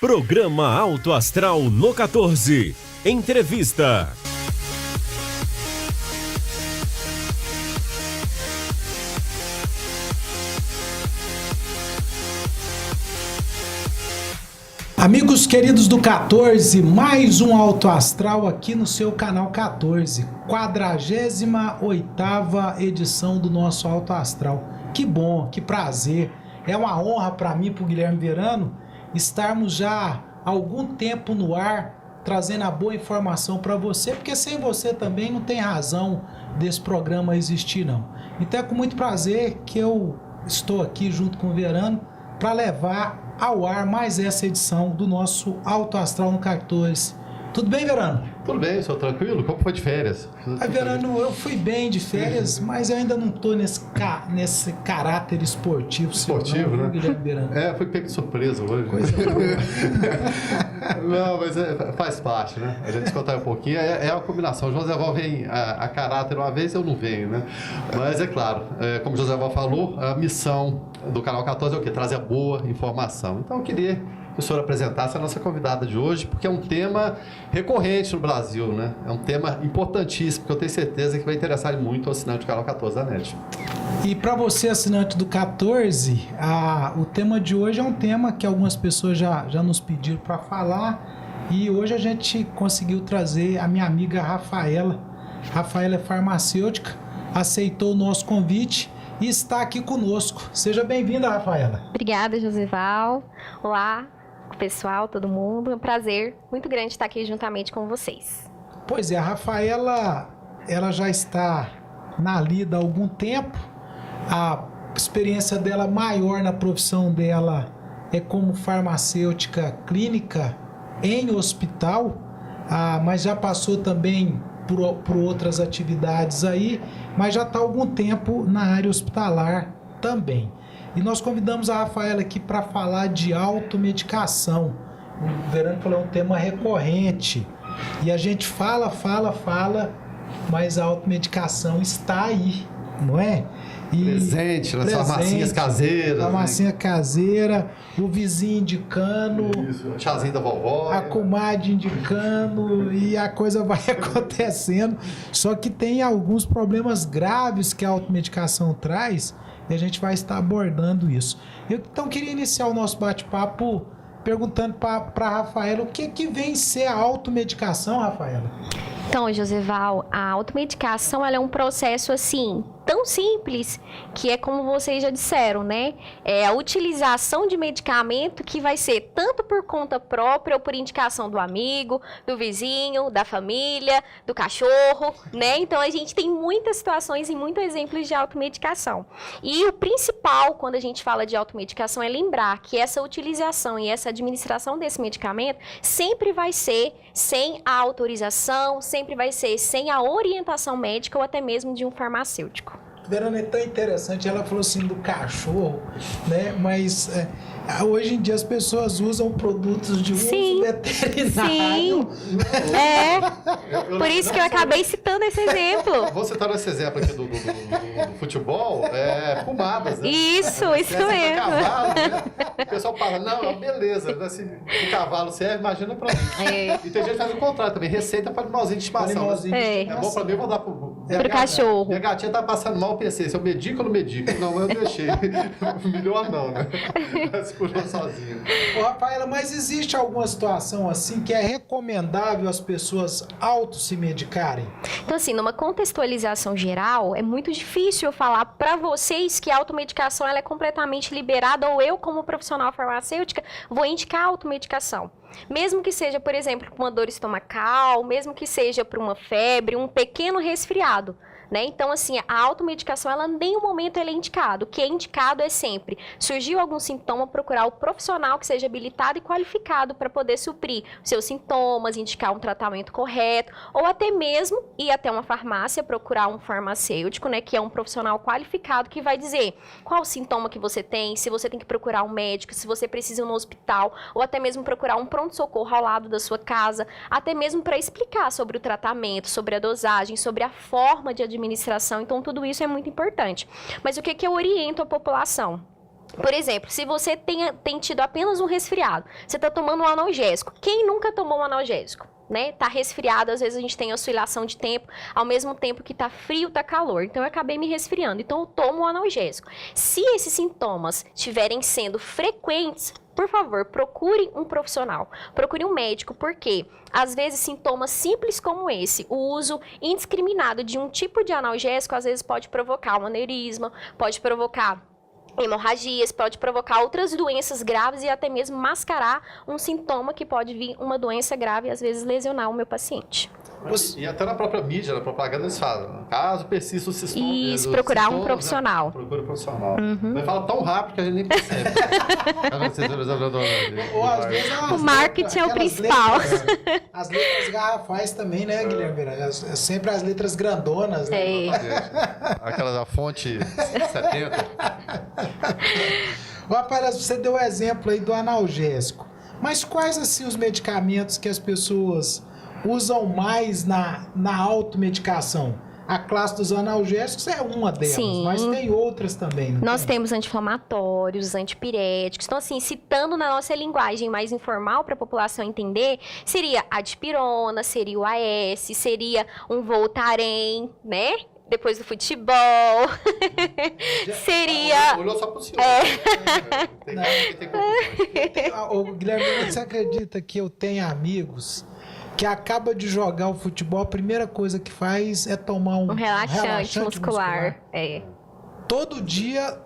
Programa Alto Astral no 14. Entrevista. Amigos queridos do 14, mais um Alto Astral aqui no seu canal 14, 48ª edição do nosso Alto Astral. Que bom, que prazer, é uma honra para mim, para o Guilherme Verano, estarmos já há algum tempo no ar, trazendo a boa informação para você, porque sem você também não tem razão desse programa existir não. Então é com muito prazer que eu estou aqui junto com o Verano para levar ao ar mais essa edição do nosso Alto Astral no 14. Tudo bem, Verano? Tudo bem, sou tranquilo. Como foi de férias? Verano, eu fui bem de férias, mas eu ainda não estou nesse caráter esportivo. Esportivo, não, né? Guilherme Verano. Fui pego de surpresa hoje. Coisa Não, mas faz parte, né? A gente descontar um pouquinho. É uma combinação. O José Val vem a caráter uma vez, eu não venho, né? Mas é claro, como o José Val falou, a missão do Canal 14 é o quê? Trazer boa informação. Então eu queria que o senhor apresentasse a nossa convidada de hoje, porque é um tema recorrente no Brasil, né? É um tema importantíssimo, que eu tenho certeza que vai interessar muito ao assinante do Canal 14 da NET. E para você, assinante do 14, o tema de hoje é um tema que algumas pessoas já nos pediram para falar, e hoje a gente conseguiu trazer a minha amiga Rafaela. Rafaela é farmacêutica, aceitou o nosso convite e está aqui conosco. Seja bem-vinda, Rafaela. Obrigada, Josival. Olá, pessoal, todo mundo. É um prazer muito grande estar aqui juntamente com vocês. Pois é, a Rafaela, ela já está na lida há algum tempo. A experiência dela maior na profissão dela é como farmacêutica clínica em hospital, mas já passou também por outras atividades aí, mas já está há algum tempo na área hospitalar também. E nós convidamos a Rafaela aqui para falar de automedicação. O Verano falou, é um tema recorrente. E a gente fala, mas a automedicação está aí, não é? Presente nas farmacinhas caseiras. Farmacinha caseira, o vizinho indicando. Isso, o chazinho da vovó. A comadre indicando e a coisa vai acontecendo. Só que tem alguns problemas graves que a automedicação traz e a gente vai estar abordando isso. Eu então queria iniciar o nosso bate-papo perguntando para a Rafaela o que vem ser a automedicação, Rafaela? Então, Josival, a automedicação ela é um processo assim tão simples que é como vocês já disseram, né? É a utilização de medicamento que vai ser tanto por conta própria ou por indicação do amigo, do vizinho, da família, do cachorro, né? Então a gente tem muitas situações e muitos exemplos de automedicação. E o principal quando a gente fala de automedicação é lembrar que essa utilização e essa administração desse medicamento sempre vai ser sem a autorização, sempre vai ser sem a orientação médica ou até mesmo de um farmacêutico. Verano, é tão interessante, ela falou assim do cachorro, né? Mas hoje em dia as pessoas usam produtos de uso veterinário. Sim, por isso que eu acabei citando esse exemplo. Vou citar esse exemplo aqui do futebol, pomadas, né? Isso mesmo. Cavalo, né? O pessoal fala, não, beleza, assim, o cavalo serve, imagina pra mim. E tem gente que faz o contrário também, receita para animalzinho de estimação. É bom pra mim, eu vou dar pro cachorro. Minha gatinha tá passando mal, eu pensei, se eu medico ou não medico? Não, eu deixei. Melhor não, né? Se curou sozinho. Ô, Rafaela, mas existe alguma situação assim que é recomendável as pessoas se medicarem? Então, assim, numa contextualização geral, é muito difícil eu falar para vocês que a automedicação ela é completamente liberada ou eu, como profissional farmacêutica, vou indicar a automedicação. Mesmo que seja, por exemplo, para uma dor estomacal, mesmo que seja para uma febre, um pequeno resfriado. Né? Então, assim, a automedicação, ela em nenhum momento ela é indicado. O que é indicado é sempre, surgiu algum sintoma, procurar o profissional que seja habilitado e qualificado para poder suprir os seus sintomas, indicar um tratamento correto, ou até mesmo ir até uma farmácia, procurar um farmacêutico, né, que é um profissional qualificado que vai dizer qual o sintoma que você tem, se você tem que procurar um médico, se você precisa ir no hospital, ou até mesmo procurar um pronto-socorro ao lado da sua casa, até mesmo para explicar sobre o tratamento, sobre a dosagem, sobre a forma de administração. Então, tudo isso é muito importante. Mas o que eu oriento a população? Por exemplo, se você tem tido apenas um resfriado, você está tomando um analgésico. Quem nunca tomou um analgésico? Né? Tá resfriado, às vezes a gente tem oscilação de tempo, ao mesmo tempo que tá frio, tá calor. Então eu acabei me resfriando, então eu tomo um analgésico. Se esses sintomas estiverem sendo frequentes, por favor, procure um profissional, procure um médico, porque às vezes sintomas simples como esse, o uso indiscriminado de um tipo de analgésico, às vezes pode provocar um aneurisma, pode provocar hemorragias, pode provocar outras doenças graves e até mesmo mascarar um sintoma que pode vir uma doença grave e às vezes lesionar o meu paciente. E até na própria mídia, na propaganda, eles falam, caso persista o sintoma... Isso, procurar um profissional. Né? Procura um profissional. Mas fala tão rápido que a gente nem percebe. Ou às vezes o marketing é o principal. As letras garrafais também, né, Guilherme? Sempre as letras grandonas, né? Aquela da fonte 70. Rapaz, você deu o exemplo aí do analgésico. Mas quais, assim, os medicamentos que as pessoas usam mais na automedicação? A classe dos analgésicos é uma delas, Sim. mas tem outras também, não Nós tem? temos anti-inflamatórios, antipiréticos. Então, assim, citando na nossa linguagem mais informal para a população entender, seria a dipirona, seria o AS, seria um Voltaren, né? Depois do futebol. Seria... Olhou só pro senhor. Ô, Guilherme, você acredita que eu tenho amigos que acaba de jogar o futebol, a primeira coisa que faz é tomar um relaxante muscular. É. Todo dia,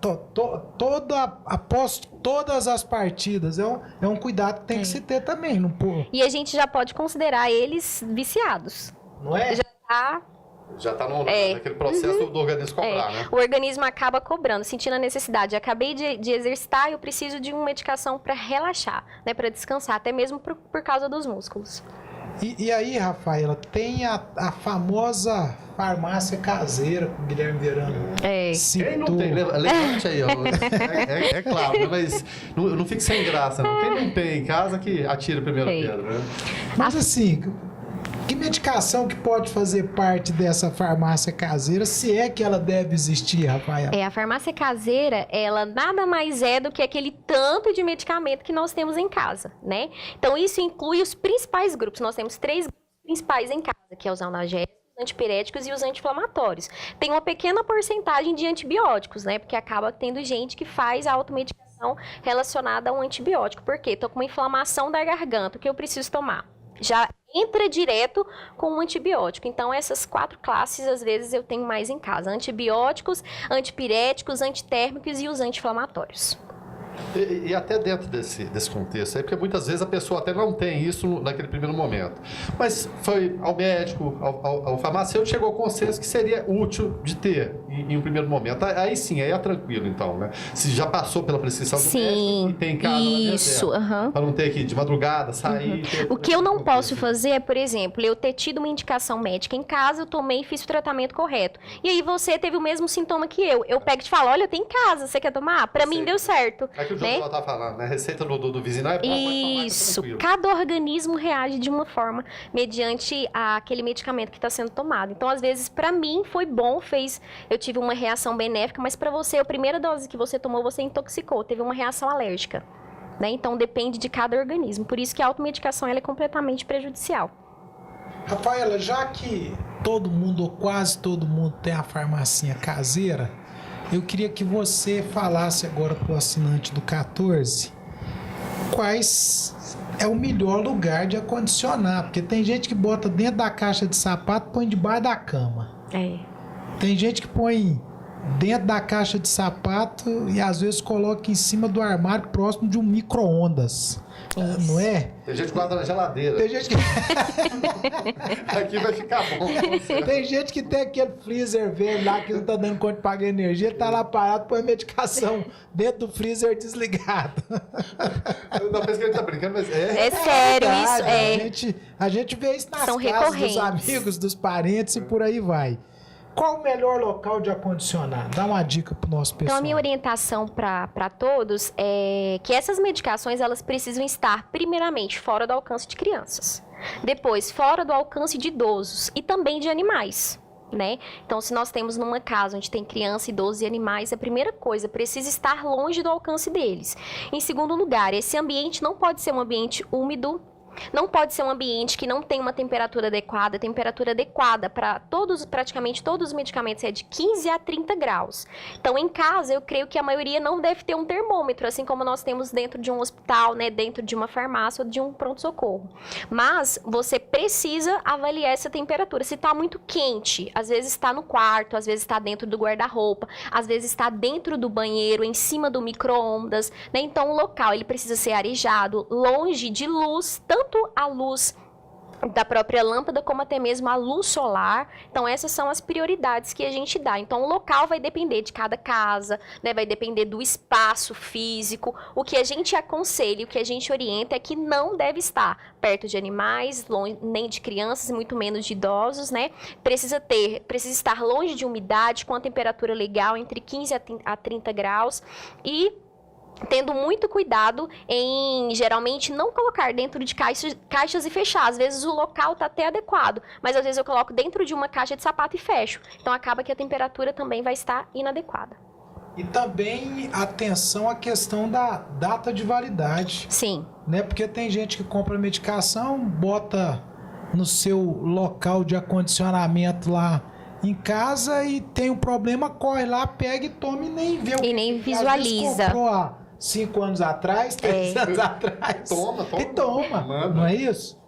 após todas as partidas. É um cuidado que tem que se ter também. Não pô. E a gente já pode considerar eles viciados. Não é? Já tá naquele processo do organismo cobrar, né? O organismo acaba cobrando, sentindo a necessidade. Acabei de exercitar e eu preciso de uma medicação para relaxar, né? Para descansar, até mesmo por causa dos músculos. E aí, Rafaela, tem a famosa farmácia caseira que o Guilherme Verano citou. Quem não tem? Levante aí, ó. É claro, mas não fique sem graça, não. Quem não tem em casa que atira a primeira pedra, né? Mas assim, que medicação que pode fazer parte dessa farmácia caseira, se é que ela deve existir, Rafael? A farmácia caseira, ela nada mais é do que aquele tanto de medicamento que nós temos em casa, né? Então, isso inclui os principais grupos. Nós temos 3 grupos principais em casa, que é os analgésicos, os antipiréticos e os anti-inflamatórios. Tem uma pequena porcentagem de antibióticos, né? Porque acaba tendo gente que faz a automedicação relacionada a um antibiótico. Por quê? Estou com uma inflamação da garganta, o que eu preciso tomar? Já entra direto com um antibiótico. Então, essas 4 classes, às vezes, eu tenho mais em casa. Antibióticos, antipiréticos, antitérmicos e os anti-inflamatórios. E até dentro desse contexto aí, porque muitas vezes a pessoa até não tem isso naquele primeiro momento. Mas foi ao médico, ao farmacêutico, chegou ao consenso que seria útil de ter em um primeiro momento. Aí sim, aí é tranquilo, então, né? Se já passou pela prescrição do médico e tem em casa, isso, para não ter que de madrugada sair. O que eu não posso fazer é, por exemplo, eu ter tido uma indicação médica em casa, eu tomei e fiz o tratamento correto. E aí você teve o mesmo sintoma que eu. Eu pego e te falo, olha, tem em casa, você quer tomar? Para mim deu certo. É que o João tá falando, né? Receita do vizinho é bom, isso, cada organismo reage de uma forma mediante aquele medicamento que está sendo tomado. Então, às vezes, para mim foi bom, eu tive uma reação benéfica, mas para você, a primeira dose que você tomou, você intoxicou, teve uma reação alérgica, né? Então, depende de cada organismo. Por isso que a automedicação ela é completamente prejudicial. Rafaela, já que todo mundo, ou quase todo mundo, tem a farmacinha caseira, eu queria que você falasse agora para o assinante do 14 quais é o melhor lugar de acondicionar, porque tem gente que bota dentro da caixa de sapato e põe debaixo da cama. Tem gente que põe dentro da caixa de sapato e às vezes coloca em cima do armário próximo de um micro-ondas. Não é? Tem gente que guarda na geladeira. Tem gente que... Aqui vai ficar bom. Tem gente que tem aquele freezer verde lá que não tá dando conta de pagar energia, ele tá lá parado, põe medicação dentro do freezer desligado. Não pensa que ele tá brincando, mas é sério verdade. isso. A gente vê isso nas São casas recorrentes. dos amigos, dos parentes e por aí vai. Qual o melhor local de acondicionar? Dá uma dica pro nosso pessoal. Então, a minha orientação para todos é que essas medicações, elas precisam estar, primeiramente, fora do alcance de crianças. Depois, fora do alcance de idosos e também de animais. né? Então, se nós temos numa casa onde tem criança, idosos e animais, a primeira coisa, precisa estar longe do alcance deles. Em segundo lugar, esse ambiente não pode ser um ambiente úmido, não pode ser um ambiente que não tem uma temperatura adequada. A temperatura adequada para praticamente todos os medicamentos é de 15 a 30 graus. Então, em casa, eu creio que a maioria não deve ter um termômetro, assim como nós temos dentro de um hospital, né, dentro de uma farmácia ou de um pronto-socorro. Mas você precisa avaliar essa temperatura. Se está muito quente, às vezes está no quarto, às vezes está dentro do guarda-roupa, às vezes está dentro do banheiro, em cima do micro-ondas, né? Então, o local ele precisa ser arejado, longe de luz, tanto a luz da própria lâmpada, como até mesmo a luz solar. Então, essas são as prioridades que a gente dá. Então, o local vai depender de cada casa, né? Vai depender do espaço físico. O que a gente aconselha, o que a gente orienta é que não deve estar perto de animais, nem de crianças, muito menos de idosos, né? Precisa estar longe de umidade, com a temperatura legal, entre 15 a 30 graus, e tendo muito cuidado em, geralmente, não colocar dentro de caixas e fechar. Às vezes o local está até adequado, mas às vezes eu coloco dentro de uma caixa de sapato e fecho. Então acaba que a temperatura também vai estar inadequada. E também atenção à questão da data de validade. Sim. Né? Porque tem gente que compra medicação, bota no seu local de acondicionamento lá em casa e tem um problema, corre lá, pega e toma e nem vê o que. E nem visualiza. Às vezes comprou há 5 anos atrás, 3 anos atrás. Toma. E toma. Não é isso?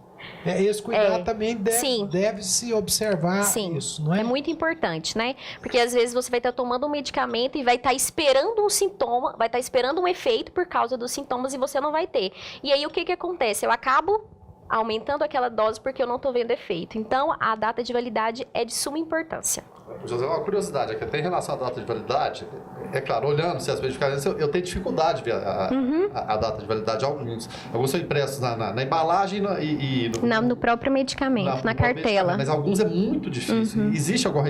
Esse cuidado também Sim. deve se observar. Sim. Isso, não é? É muito importante, né? Porque às vezes você vai estar tomando um medicamento e vai estar esperando um sintoma, vai estar esperando um efeito por causa dos sintomas e você não vai ter. E aí o que acontece? Eu acabo aumentando aquela dose porque eu não estou vendo efeito. Então, a data de validade é de suma importância. José, uma curiosidade aqui, até em relação à data de validade, é claro, olhando se as medicações, eu tenho dificuldade de ver a data de validade de alguns. Alguns são impressos na embalagem e no próprio medicamento, na cartela. Mas alguns é muito difícil. Existe alguma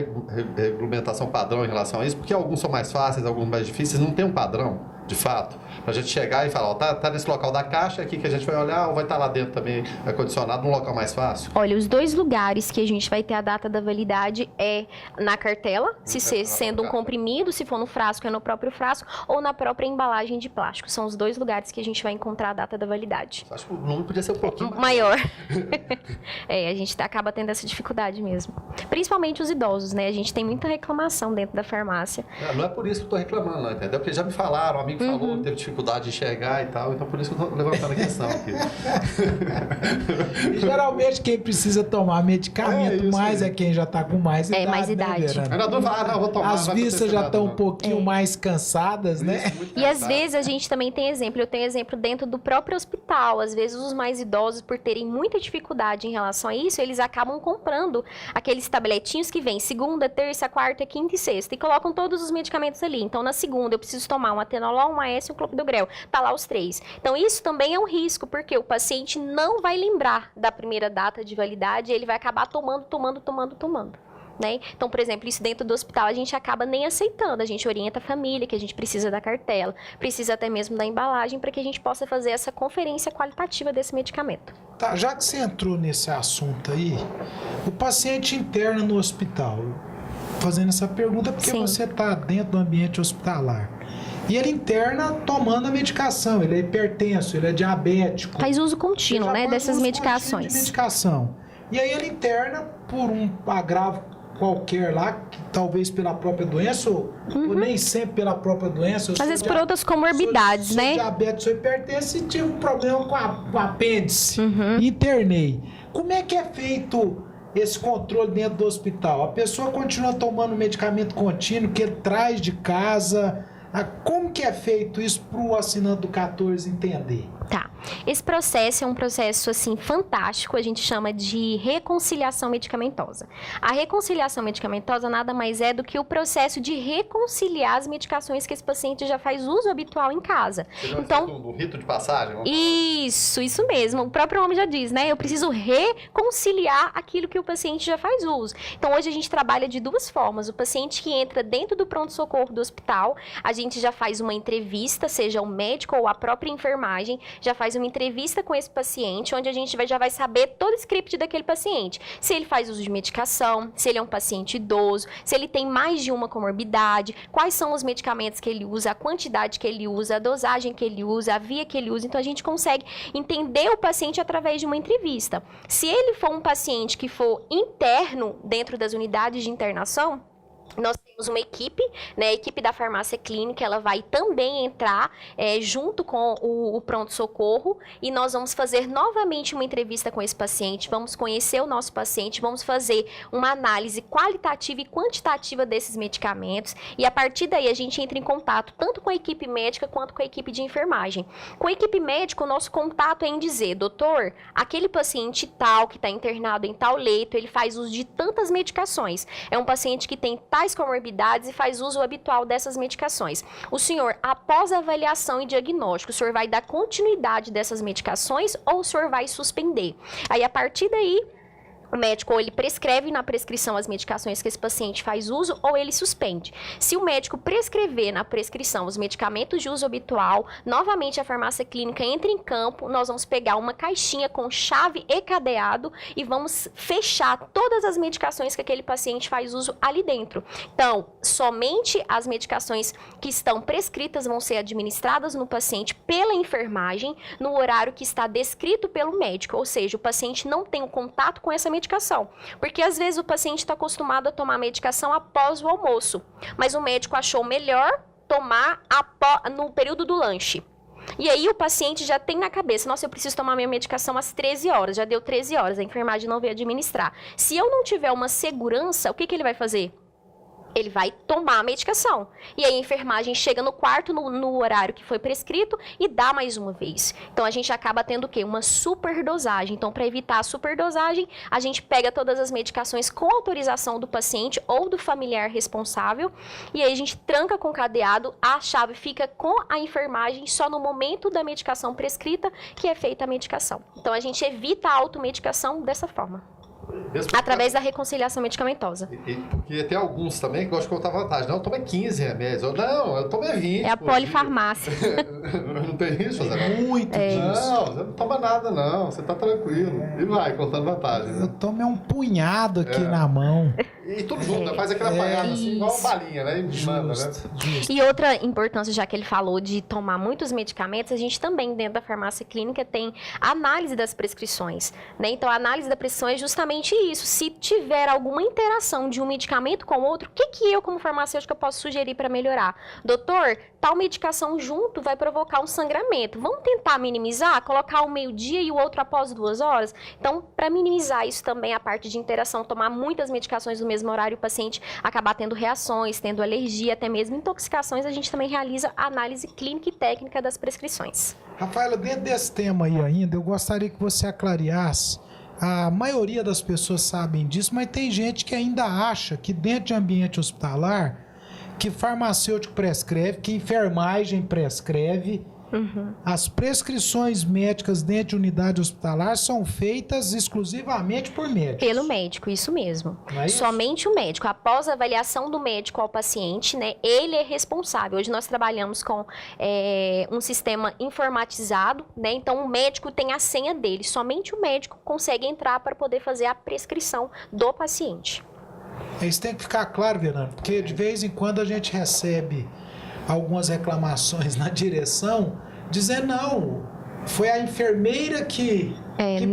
regulamentação padrão em relação a isso? Porque alguns são mais fáceis, alguns mais difíceis, não tem um padrão, de fato, pra gente chegar e falar, ó, tá nesse local da caixa aqui que a gente vai olhar, ou vai estar lá dentro também acondicionado, num local mais fácil? Olha, os dois lugares que a gente vai ter a data da validade é na cartela, sendo um comprimido, se for no frasco é no próprio frasco, ou na própria embalagem de plástico. São os dois lugares que a gente vai encontrar a data da validade. Acho que o número podia ser um pouquinho maior. A gente acaba tendo essa dificuldade mesmo. Principalmente os idosos, né? A gente tem muita reclamação dentro da farmácia. Não é por isso que eu tô reclamando, não, entendeu? Porque já me falaram, um amigo falou, teve dificuldade de enxergar e tal, então por isso que eu tô levantando a questão aqui. E geralmente quem precisa tomar medicamento mais é quem já tá com mais idade. Mais idade. Né, Ainda vou tomar. As vistas já estão um pouquinho mais cansadas, né? E às vezes a gente também tem exemplo, eu tenho exemplo dentro do próprio hospital. Às vezes os mais idosos, por terem muita dificuldade em relação a isso, eles acabam comprando aqueles tabletinhos que vêm segunda, terça, quarta, quinta e sexta e colocam todos os medicamentos ali. Então na segunda eu preciso tomar um atenolol, um AS e um clopidogrel. Tá lá os 3. Então isso também é um risco, porque o paciente não vai lembrar da primeira data de validade e ele vai acabar tomando. Né? Então, por exemplo, isso dentro do hospital a gente acaba nem aceitando, a gente orienta a família que a gente precisa da cartela, precisa até mesmo da embalagem para que a gente possa fazer essa conferência qualitativa desse medicamento. Tá, já que você entrou nesse assunto aí, o paciente interna no hospital, fazendo essa pergunta porque você está dentro do ambiente hospitalar. E ele interna tomando a medicação, ele é hipertenso, ele é diabético. Faz uso contínuo, né, dessas medicações. De medicação. E aí ele interna por um agravo qualquer lá, que talvez pela própria doença, ou nem sempre pela própria doença. Às vezes por outras comorbidades, né? Sou diabetes, sou hipertenso e tive um problema com o apêndice. Internei. Como é que é feito esse controle dentro do hospital? A pessoa continua tomando medicamento contínuo que ele traz de casa. Como que é feito isso para o assinante do 14 entender? Tá. Esse processo é um processo, assim, fantástico. A gente chama de reconciliação medicamentosa. A reconciliação medicamentosa nada mais é do que o processo de reconciliar as medicações que esse paciente já faz uso habitual em casa. Então, do rito de passagem? Isso mesmo. O próprio nome já diz, né? Eu preciso reconciliar aquilo que o paciente já faz uso. Então, hoje a gente trabalha de duas formas. O paciente que entra dentro do pronto-socorro do hospital, a gente já faz uma entrevista, seja o médico ou a própria enfermagem, já faz uma entrevista com esse paciente, onde a gente já vai saber todo o script daquele paciente. Se ele faz uso de medicação, se ele é um paciente idoso, se ele tem mais de uma comorbidade, quais são os medicamentos que ele usa, a quantidade que ele usa, a dosagem que ele usa, a via que ele usa. Então, a gente consegue entender o paciente através de uma entrevista. Se ele for um paciente que for interno dentro das unidades de internação, nós temos uma equipe, né, a equipe da farmácia clínica, ela vai também entrar junto com o pronto-socorro e nós vamos fazer novamente uma entrevista com esse paciente, vamos conhecer o nosso paciente, vamos fazer uma análise qualitativa e quantitativa desses medicamentos e a partir daí a gente entra em contato tanto com a equipe médica quanto com a equipe de enfermagem. Com a equipe médica, o nosso contato é em dizer, doutor, aquele paciente tal que está internado em tal leito, ele faz uso de tantas medicações, é um paciente que tem tais comorbidades e faz uso habitual dessas medicações. O senhor, após a avaliação e diagnóstico, o senhor vai dar continuidade dessas medicações ou o senhor vai suspender? Aí, a partir daí, o médico ou ele prescreve na prescrição as medicações que esse paciente faz uso ou ele suspende. Se o médico prescrever na prescrição os medicamentos de uso habitual, novamente a farmácia clínica entra em campo, nós vamos pegar uma caixinha com chave e cadeado e vamos fechar todas as medicações que aquele paciente faz uso ali dentro. Então, somente as medicações que estão prescritas vão ser administradas no paciente pela enfermagem no horário que está descrito pelo médico, ou seja, o paciente não tem o contato com essa medicação, porque às vezes o paciente está acostumado a tomar medicação após o almoço, mas o médico achou melhor tomar no período do lanche. E aí o paciente já tem na cabeça, nossa, eu preciso tomar minha medicação às 13 horas, já deu 13 horas, a enfermagem não veio administrar. Se eu não tiver uma segurança, o que ele vai fazer? Ele vai tomar a medicação. E aí a enfermagem chega no quarto, no horário que foi prescrito, e dá mais uma vez. Então, a gente acaba tendo o quê? Uma superdosagem. Então, para evitar a superdosagem, a gente pega todas as medicações com autorização do paciente ou do familiar responsável, e aí a gente tranca com cadeado, a chave fica com a enfermagem só no momento da medicação prescrita, que é feita a medicação. Então, a gente evita a automedicação dessa forma. Através da reconciliação medicamentosa. Porque tem alguns também que gostam de contar vantagem. Não, eu tomei 15 remédios. Eu tomei 20. É a polifarmácia. Não tem isso, José? Muito disso. Não, você não toma nada, não. Você tá tranquilo. E vai, contando vantagem. Né? Eu tomei um punhado aqui na mão. E tudo junto, né? Faz aquela apagada assim, igual uma balinha, né? E manda, né? E outra importância, já que ele falou de tomar muitos medicamentos, a gente também, dentro da farmácia clínica, tem a análise das prescrições, né? Então, a análise da prescrição é justamente isso. Se tiver alguma interação de um medicamento com o outro, o que eu, como farmacêutica, posso sugerir para melhorar? Doutor, tal medicação junto vai provocar um sangramento. Vamos tentar minimizar? Colocar um meio-dia e o outro após 2 horas? Então, para minimizar isso também, a parte de interação, tomar muitas medicações no mesmo horário, o paciente acabar tendo reações, tendo alergia, até mesmo intoxicações, a gente também realiza a análise clínica e técnica das prescrições. Rafaela, dentro desse tema aí ainda, eu gostaria que você aclarasse. A maioria das pessoas sabem disso, mas tem gente que ainda acha que dentro de ambiente hospitalar, que farmacêutico prescreve, que enfermagem prescreve, as prescrições médicas dentro de unidade hospitalar são feitas exclusivamente por médicos. Pelo médico, isso mesmo. Não é isso? Somente o médico. Após a avaliação do médico ao paciente, né, ele é responsável. Hoje nós trabalhamos com um sistema informatizado, né, então o médico tem a senha dele. Somente o médico consegue entrar para poder fazer a prescrição do paciente. Isso tem que ficar claro, Verano, porque de vez em quando a gente recebe algumas reclamações na direção, dizendo, não, foi a enfermeira que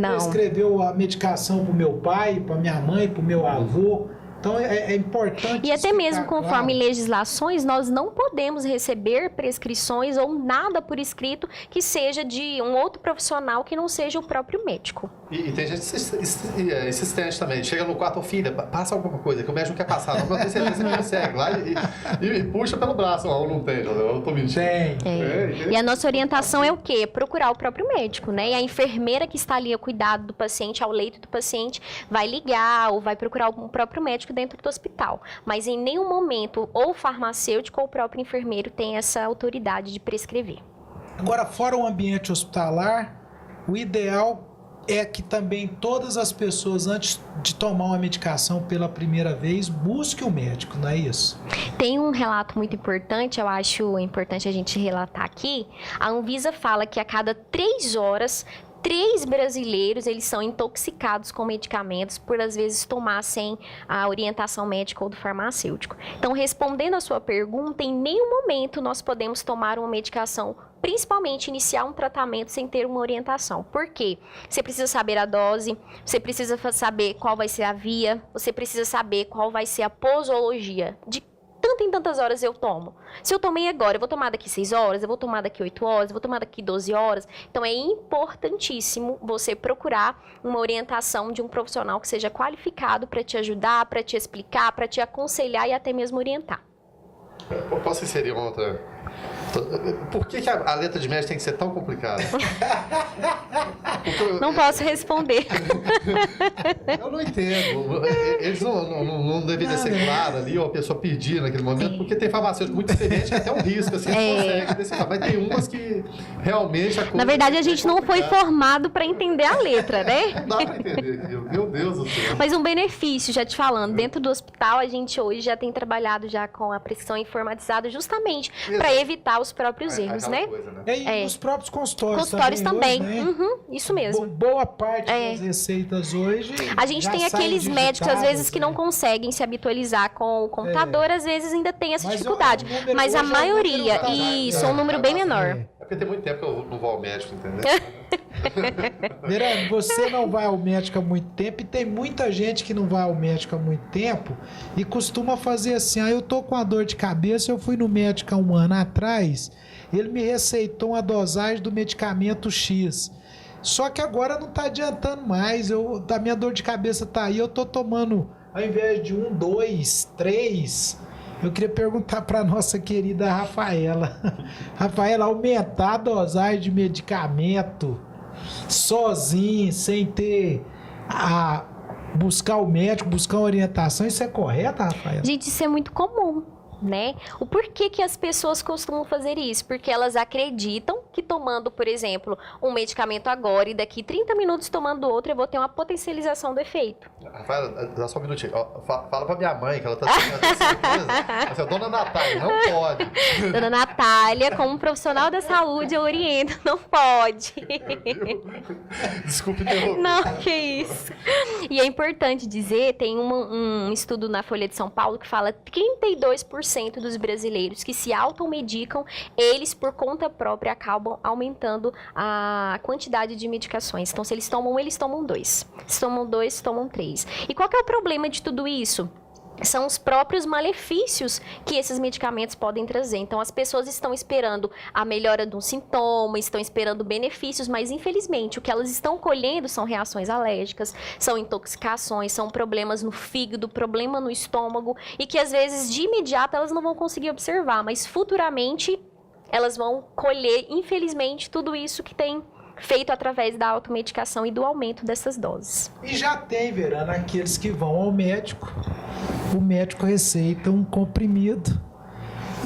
prescreveu a medicação para o meu pai, para minha mãe, para o meu avô. Então, é importante... E até mesmo conforme legislações, nós não podemos receber prescrições ou nada por escrito que seja de um outro profissional que não seja o próprio médico. E tem gente insistente também. Chega no quarto, filha, passa alguma coisa que o médico quer passar. Não tem certeza, você consegue lá e puxa pelo braço. Ou não tem, eu tô mentindo. Tem. E a nossa orientação é o quê? Procurar o próprio médico, né? E a enfermeira que está ali ao cuidado do paciente, ao leito do paciente, vai ligar ou vai procurar o próprio médico dentro do hospital. Mas em nenhum momento, ou o farmacêutico ou o próprio enfermeiro tem essa autoridade de prescrever. Agora, fora o ambiente hospitalar, o ideal é que também todas as pessoas, antes de tomar uma medicação pela primeira vez, busquem um médico, não é isso? Tem um relato muito importante, eu acho importante a gente relatar aqui. A Anvisa fala que a cada 3 horas, 3 brasileiros, eles são intoxicados com medicamentos por, às vezes, tomar sem a orientação médica ou do farmacêutico. Então, respondendo a sua pergunta, em nenhum momento nós podemos tomar uma medicação, principalmente iniciar um tratamento sem ter uma orientação. Por quê? Você precisa saber a dose, você precisa saber qual vai ser a via, você precisa saber qual vai ser a posologia de tanto em tantas horas eu tomo. Se eu tomei agora, eu vou tomar daqui 6 horas, eu vou tomar daqui 8 horas, eu vou tomar daqui 12 horas. Então, é importantíssimo você procurar uma orientação de um profissional que seja qualificado para te ajudar, para te explicar, para te aconselhar e até mesmo orientar. Posso inserir uma outra? Por que a letra de médico tem que ser tão complicada? Não posso responder. Eu não entendo. Eles não deveriam ser claro ali, ou a pessoa pedir naquele momento, porque tem farmacêutico muito experiente que é até um risco, assim, consegue decifrar. Mas tem umas que realmente... Na verdade, a gente não foi formado para entender a letra, né? Não dá para entender, meu Deus do céu. Mas um benefício, já te falando, dentro do hospital, a gente hoje já tem trabalhado já com a prescrição informatizada justamente para evitar os próprios erros, né? Coisa, né? E os próprios consultórios. Consultórios também. Hoje, né? Uhum, isso mesmo. Boa parte das receitas hoje. A gente tem aqueles médicos, às vezes, que não conseguem se habitualizar com o computador, às vezes ainda tem essa dificuldade. Mas a maioria, isso, é um número bem menor. É porque tem muito tempo que eu não vou ao médico, entendeu? Verano, você não vai ao médico há muito tempo e tem muita gente que não vai ao médico há muito tempo e costuma fazer assim, eu tô com uma dor de cabeça, eu fui no médico há 1 ano atrás, ele me receitou uma dosagem do medicamento X. Só que agora não tá adiantando mais, a minha dor de cabeça tá aí, eu tô tomando, ao invés de 1, 2, 3... Eu queria perguntar para nossa querida Rafaela. Rafaela, aumentar a dosagem de medicamento sozinho, sem ter buscar o médico, buscar uma orientação, isso é correto, Rafaela? Gente, isso é muito comum, né? O porquê que as pessoas costumam fazer isso? Porque elas acreditam que tomando, por exemplo, um medicamento agora e daqui 30 minutos tomando outro, eu vou ter uma potencialização do efeito. Rafaela, dá só um minutinho. Fala pra minha mãe que ela tá certeza. Assim, Dona Natália, não pode. Dona Natália, como profissional da saúde, eu oriento, não pode. Desculpe interromper. Não, que isso. E é importante dizer, tem um estudo na Folha de São Paulo que fala 32% dos brasileiros que se automedicam, eles por conta própria acabam aumentando a quantidade de medicações. Então, se eles tomam 2. Se tomam 2, tomam 3. E qual que é o problema de tudo isso? São os próprios malefícios que esses medicamentos podem trazer. Então, as pessoas estão esperando a melhora de um sintoma, estão esperando benefícios, mas, infelizmente, o que elas estão colhendo são reações alérgicas, são intoxicações, são problemas no fígado, problema no estômago, e que, às vezes, de imediato, elas não vão conseguir observar, mas, futuramente, elas vão colher, infelizmente, tudo isso que tem feito através da automedicação e do aumento dessas doses. E já tem, Verano, aqueles que vão ao médico, o médico receita um comprimido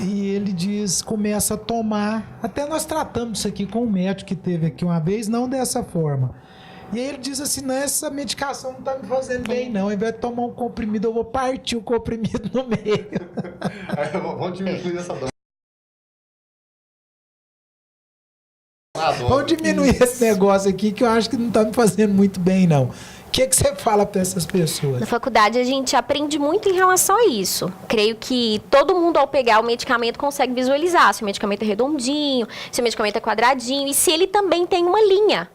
e ele diz, começa a tomar, até nós tratamos isso aqui com um médico que teve aqui uma vez, não dessa forma. E aí ele diz assim, não, essa medicação não tá me fazendo bem não, ao invés de tomar um comprimido, eu vou partir o comprimido no meio. Vamos diminuir essa dose. Vamos diminuir esse negócio aqui que eu acho que não tá me fazendo muito bem, não. O que você fala para essas pessoas? Na faculdade a gente aprende muito em relação a isso. Creio que todo mundo ao pegar o medicamento consegue visualizar se o medicamento é redondinho, se o medicamento é quadradinho e se ele também tem uma linha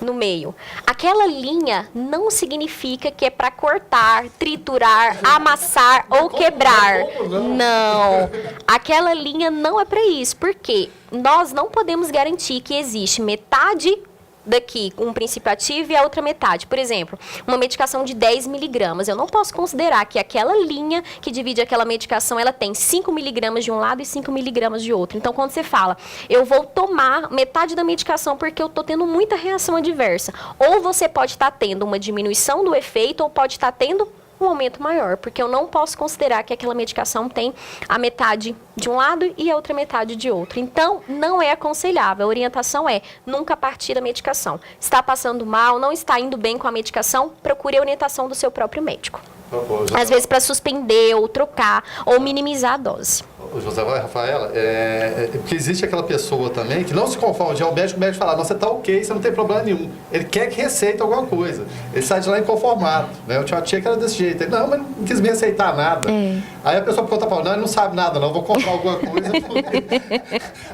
no meio. Aquela linha não significa que é para cortar, triturar, amassar ou quebrar. Não. Aquela linha não é para isso. Por quê? Nós não podemos garantir que existe metade daqui, um princípio ativo e a outra metade. Por exemplo, uma medicação de 10 miligramas. Eu não posso considerar que aquela linha que divide aquela medicação, ela tem 5 miligramas de um lado e 5 miligramas de outro. Então, quando você fala, eu vou tomar metade da medicação porque eu estou tendo muita reação adversa. Ou você pode estar tendo uma diminuição do efeito ou pode estar tendo um aumento maior, porque eu não posso considerar que aquela medicação tem a metade de um lado e a outra metade de outro. Então, não é aconselhável. A orientação é nunca partir da medicação. Está passando mal, não está indo bem com a medicação, procure a orientação do seu próprio médico. Às vezes para suspender, ou trocar, ou minimizar a dose. José Rafaela, porque existe aquela pessoa também que não se conforma, o médico fala, não, você tá ok, você não tem problema nenhum. Ele quer que receita alguma coisa. Ele sai de lá inconformado, né? Eu tinha uma tia que era desse jeito. Ele, não, mas não quis me receitar nada. Aí a pessoa conta para não, ele não sabe nada, não, vou comprar alguma coisa.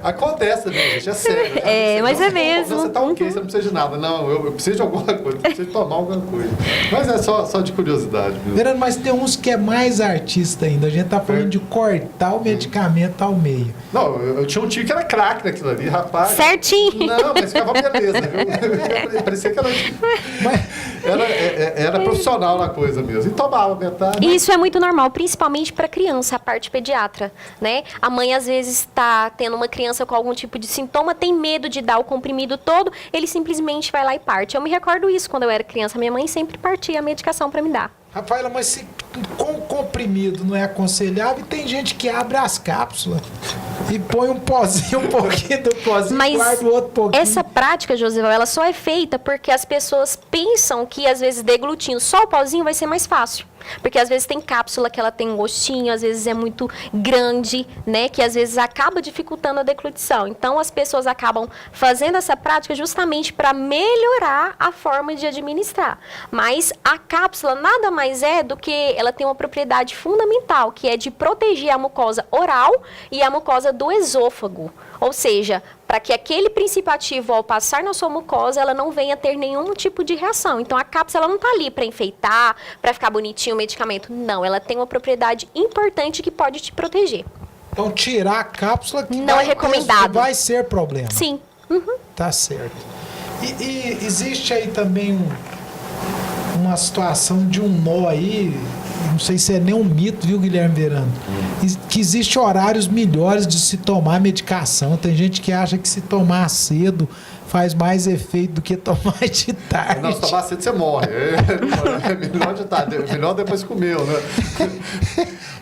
Acontece também, gente, é sério. Mas é mesmo. Você tá ok, você não precisa de nada. Não, eu preciso de alguma coisa, preciso de tomar alguma coisa. Mas é só de curiosidade mesmo. Verano, mas tem uns que é mais artista ainda. A gente tá falando de cortar o medicamento ao meio. Não, eu tinha um tio que era craque naquilo ali, rapaz. Certinho. Não, mas ficava beleza, viu? Parecia que era profissional na coisa mesmo. E tomava metade. Isso é muito normal, principalmente para criança, a parte pediatra, né? A mãe às vezes está tendo uma criança com algum tipo de sintoma, tem medo de dar o comprimido todo, ele simplesmente vai lá e parte. Eu me recordo isso quando eu era criança, minha mãe sempre partia a medicação para me dar. Rafaela, mas se com comprimido não é aconselhável, tem gente que abre as cápsulas e põe um pozinho, um pouquinho do pozinho, mas guarda o outro pouquinho. Essa prática, Josival, ela só é feita porque as pessoas pensam que às vezes deglutindo só o pozinho vai ser mais fácil. Porque às vezes tem cápsula que ela tem um gostinho, às vezes é muito grande, né? Que às vezes acaba dificultando a deglutição. Então as pessoas acabam fazendo essa prática justamente para melhorar a forma de administrar. Mas a cápsula nada mais é do que ela tem uma propriedade fundamental, que é de proteger a mucosa oral e a mucosa do esôfago. Ou seja, para que aquele princípio ativo, ao passar na sua mucosa, ela não venha ter nenhum tipo de reação. Então, a cápsula ela não está ali para enfeitar, para ficar bonitinho o medicamento. Não, ela tem uma propriedade importante que pode te proteger. Então, tirar a cápsula que não é recomendado. Vai ser problema. Sim. Tá certo. E existe aí também uma situação de um nó aí, não sei se é nem um mito, viu, Guilherme Verano? Que existe horários melhores de se tomar medicação. Tem gente que acha que se tomar cedo faz mais efeito do que tomar de tarde. Não, se tomar cedo você morre. É melhor de tarde, melhor depois comeu, né?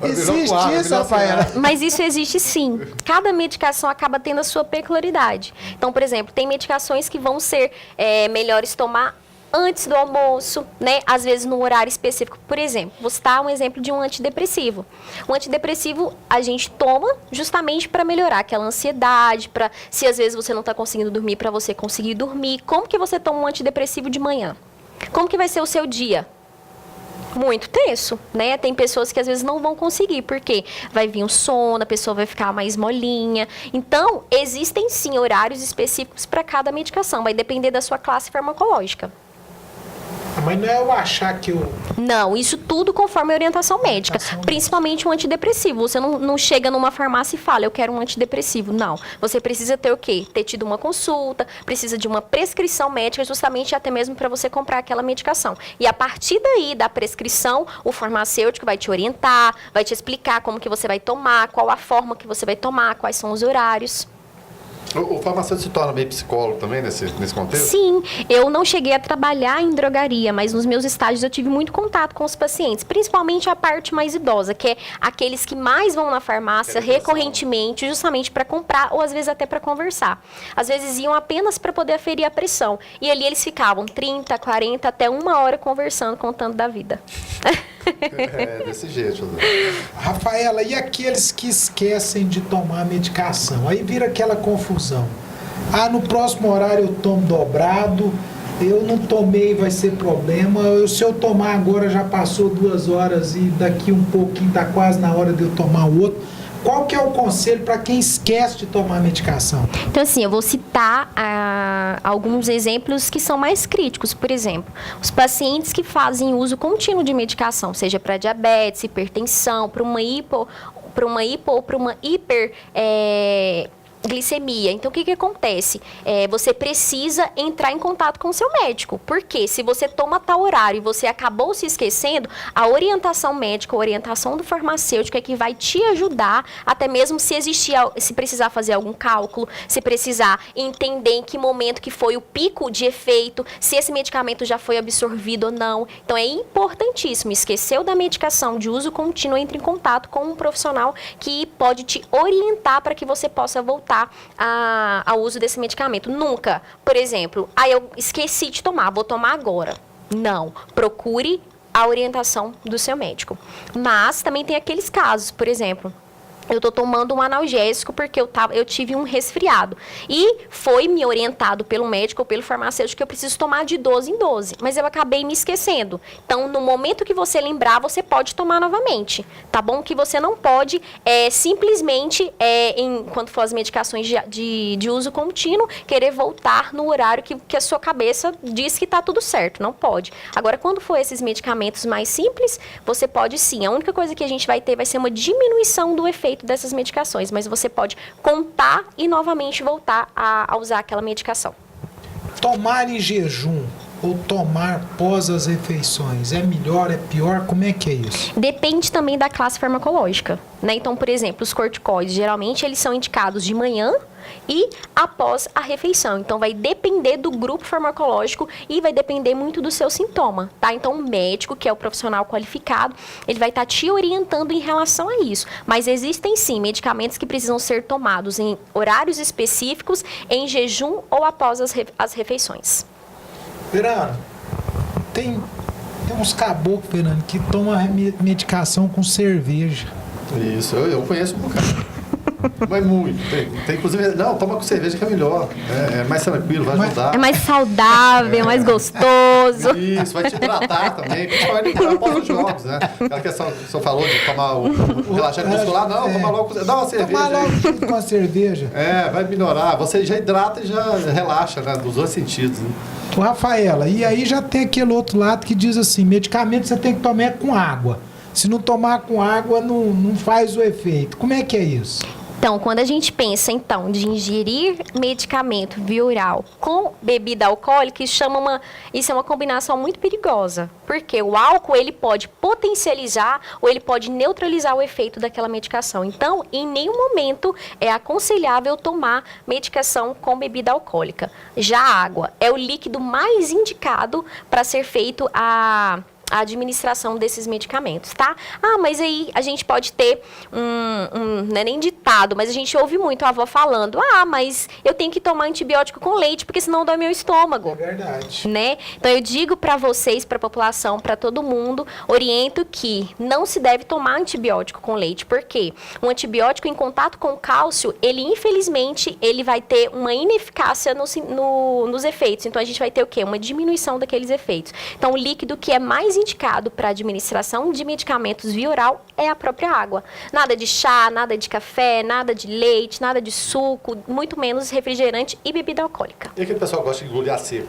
Existe isso, Rafaela? Mas isso existe sim. Cada medicação acaba tendo a sua peculiaridade. Então, por exemplo, tem medicações que vão ser melhores tomar antes do almoço, né? Às vezes no horário específico. Por exemplo, vou citar um exemplo de um antidepressivo. O antidepressivo a gente toma justamente para melhorar aquela ansiedade, para se às vezes você não está conseguindo dormir, para você conseguir dormir. Como que você toma um antidepressivo de manhã? Como que vai ser o seu dia? Muito tenso, né? Tem pessoas que às vezes não vão conseguir, porque vai vir um sono, a pessoa vai ficar mais molinha. Então, existem sim horários específicos para cada medicação, vai depender da sua classe farmacológica. Mas não é eu achar que eu... Não, isso tudo conforme a orientação médica. Principalmente um antidepressivo. Você não chega numa farmácia e fala, eu quero um antidepressivo. Não. Você precisa ter o quê? Ter tido uma consulta, precisa de uma prescrição médica, justamente até mesmo para você comprar aquela medicação. E a partir daí, da prescrição, o farmacêutico vai te orientar, vai te explicar como que você vai tomar, qual a forma que você vai tomar, quais são os horários. O farmacêutico se torna meio psicólogo também nesse contexto? Sim, eu não cheguei a trabalhar em drogaria, mas nos meus estágios eu tive muito contato com os pacientes, principalmente a parte mais idosa, que é aqueles que mais vão na farmácia recorrentemente, justamente para comprar ou às vezes até para conversar. Às vezes iam apenas para poder aferir a pressão, e ali eles ficavam 30, 40, até 1 hora conversando, contando da vida. Desse jeito. Rafaela, e aqueles que esquecem de tomar a medicação? Aí vira aquela confusão. Ah, no próximo horário eu tomo dobrado, eu não tomei, vai ser problema. Se eu tomar agora já passou 2 horas e daqui um pouquinho tá quase na hora de eu tomar o outro. Qual que é o conselho para quem esquece de tomar a medicação? Então, assim, eu vou citar alguns exemplos que são mais críticos. Por exemplo, os pacientes que fazem uso contínuo de medicação, seja para diabetes, hipertensão, para uma hipo ou para uma glicemia. Então, o que acontece? Você precisa entrar em contato com o seu médico. Porque se você toma tal horário e você acabou se esquecendo, a orientação médica, a orientação do farmacêutico é que vai te ajudar, até mesmo se precisar fazer algum cálculo, se precisar entender em que momento que foi o pico de efeito, se esse medicamento já foi absorvido ou não. Então, é importantíssimo. Esqueceu da medicação de uso contínuo, entre em contato com um profissional que pode te orientar para que você possa voltar ao uso desse medicamento. Nunca, por exemplo, eu esqueci de tomar, vou tomar agora. Não, procure a orientação do seu médico. Mas também tem aqueles casos, por exemplo, eu estou tomando um analgésico porque eu tive um resfriado. E foi me orientado pelo médico ou pelo farmacêutico que eu preciso tomar de 12 em 12. Mas eu acabei me esquecendo. Então, no momento que você lembrar, você pode tomar novamente. Tá bom? Que você não pode simplesmente, enquanto for as medicações de uso contínuo, querer voltar no horário que a sua cabeça diz que está tudo certo. Não pode. Agora, quando for esses medicamentos mais simples, você pode sim. A única coisa que a gente vai ter vai ser uma diminuição do efeito dessas medicações, mas você pode contar e novamente voltar a usar aquela medicação. Tomar em jejum ou tomar pós as refeições é melhor, é pior? Como é que é isso? Depende também da classe farmacológica, né? Então, por exemplo, os corticoides, geralmente eles são indicados de manhã e após a refeição. Então, vai depender do grupo farmacológico e vai depender muito do seu sintoma, tá? Então, o médico, que é o profissional qualificado, ele vai estar te orientando em relação a isso. Mas existem, sim, medicamentos que precisam ser tomados em horários específicos, em jejum ou após as refeições. Verano, tem uns caboclos, Verano, que tomam medicação com cerveja. Isso, eu conheço um bocado. Mas muito. Tem inclusive, não, toma com cerveja que é melhor. É mais tranquilo, vai ajudar. É mais saudável, é mais gostoso. Isso, vai te hidratar também. Principalmente após os jogos, né? Aquela questão que o senhor falou de tomar o relaxante muscular, não, toma logo, dá uma cerveja. Toma logo junto com a cerveja. Vai melhorar. Você já hidrata e já relaxa, né? Dos dois sentidos, né? Ô, Rafaela, e aí já tem aquele outro lado que diz assim, medicamento você tem que tomar com água. Se não tomar com água, não faz o efeito. Como é que é isso? Então, quando a gente pensa, então, de ingerir medicamento via oral com bebida alcoólica, isso é uma combinação muito perigosa. Porque o álcool, ele pode potencializar ou ele pode neutralizar o efeito daquela medicação. Então, em nenhum momento é aconselhável tomar medicação com bebida alcoólica. Já a água é o líquido mais indicado para ser feito a administração desses medicamentos, tá? Mas aí a gente pode ter não é nem ditado, mas a gente ouve muito a avó falando, mas eu tenho que tomar antibiótico com leite, porque senão dói meu estômago. É verdade. Né? Então eu digo para vocês, para a população, para todo mundo, oriento que não se deve tomar antibiótico com leite, porque um antibiótico em contato com o cálcio, ele infelizmente, ele vai ter uma ineficácia nos efeitos. Então a gente vai ter o quê? Uma diminuição daqueles efeitos. Então o líquido que é mais indicado para administração de medicamentos via oral é a própria água. Nada de chá, nada de café, nada de leite, nada de suco, muito menos refrigerante e bebida alcoólica. E aquele pessoal que gosta de engolir a seco?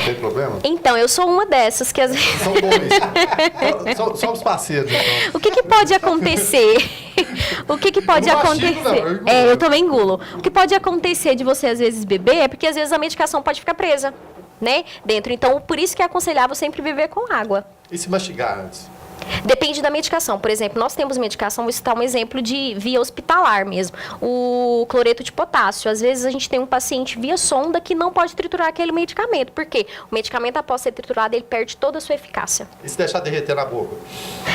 Tem problema? Então, eu sou uma dessas que às vezes... São dois. Somos parceiros, então. O que pode acontecer? O que pode acontecer? Eu também engulo. O que pode acontecer de você às vezes beber é porque às vezes a medicação pode ficar presa, né, dentro. Então, por isso que é aconselhável sempre beber com água. E se mastigar antes? Depende da medicação. Por exemplo, nós temos medicação, vou citar um exemplo de via hospitalar mesmo. O cloreto de potássio. Às vezes a gente tem um paciente via sonda que não pode triturar aquele medicamento. Por quê? O medicamento, após ser triturado, ele perde toda a sua eficácia. E se deixar derreter na boca?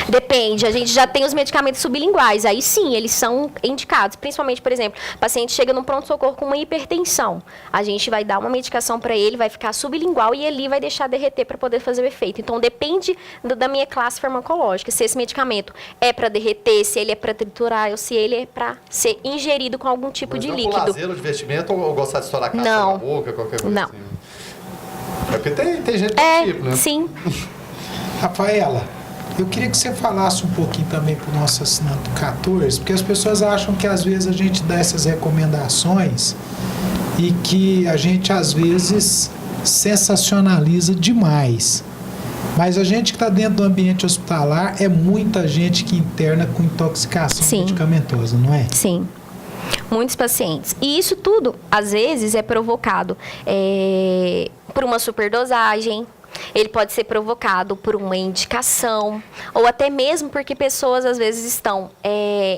Depende. A gente já tem os medicamentos sublinguais. Aí sim, eles são indicados. Principalmente, por exemplo, o paciente chega num pronto-socorro com uma hipertensão. A gente vai dar uma medicação para ele, vai ficar sublingual e ali vai deixar derreter para poder fazer o efeito. Então, depende da minha classe farmacológica. Se esse medicamento é para derreter, se ele é para triturar ou se ele é para ser ingerido com algum tipo de líquido. Por lazer ou divertimento ou gostar de estourar a casca na boca, qualquer coisa assim? É porque tem gente do tipo, né? Sim. Rafaela, eu queria que você falasse um pouquinho também para o nosso assinante 14, porque as pessoas acham que às vezes a gente dá essas recomendações e que a gente às vezes sensacionaliza demais. Mas a gente que está dentro do ambiente hospitalar é muita gente que interna com intoxicação medicamentosa, não é? Sim. Muitos pacientes. E isso tudo, às vezes, é provocado por uma superdosagem. Ele pode ser provocado por uma indicação, ou até mesmo porque pessoas, às vezes, estão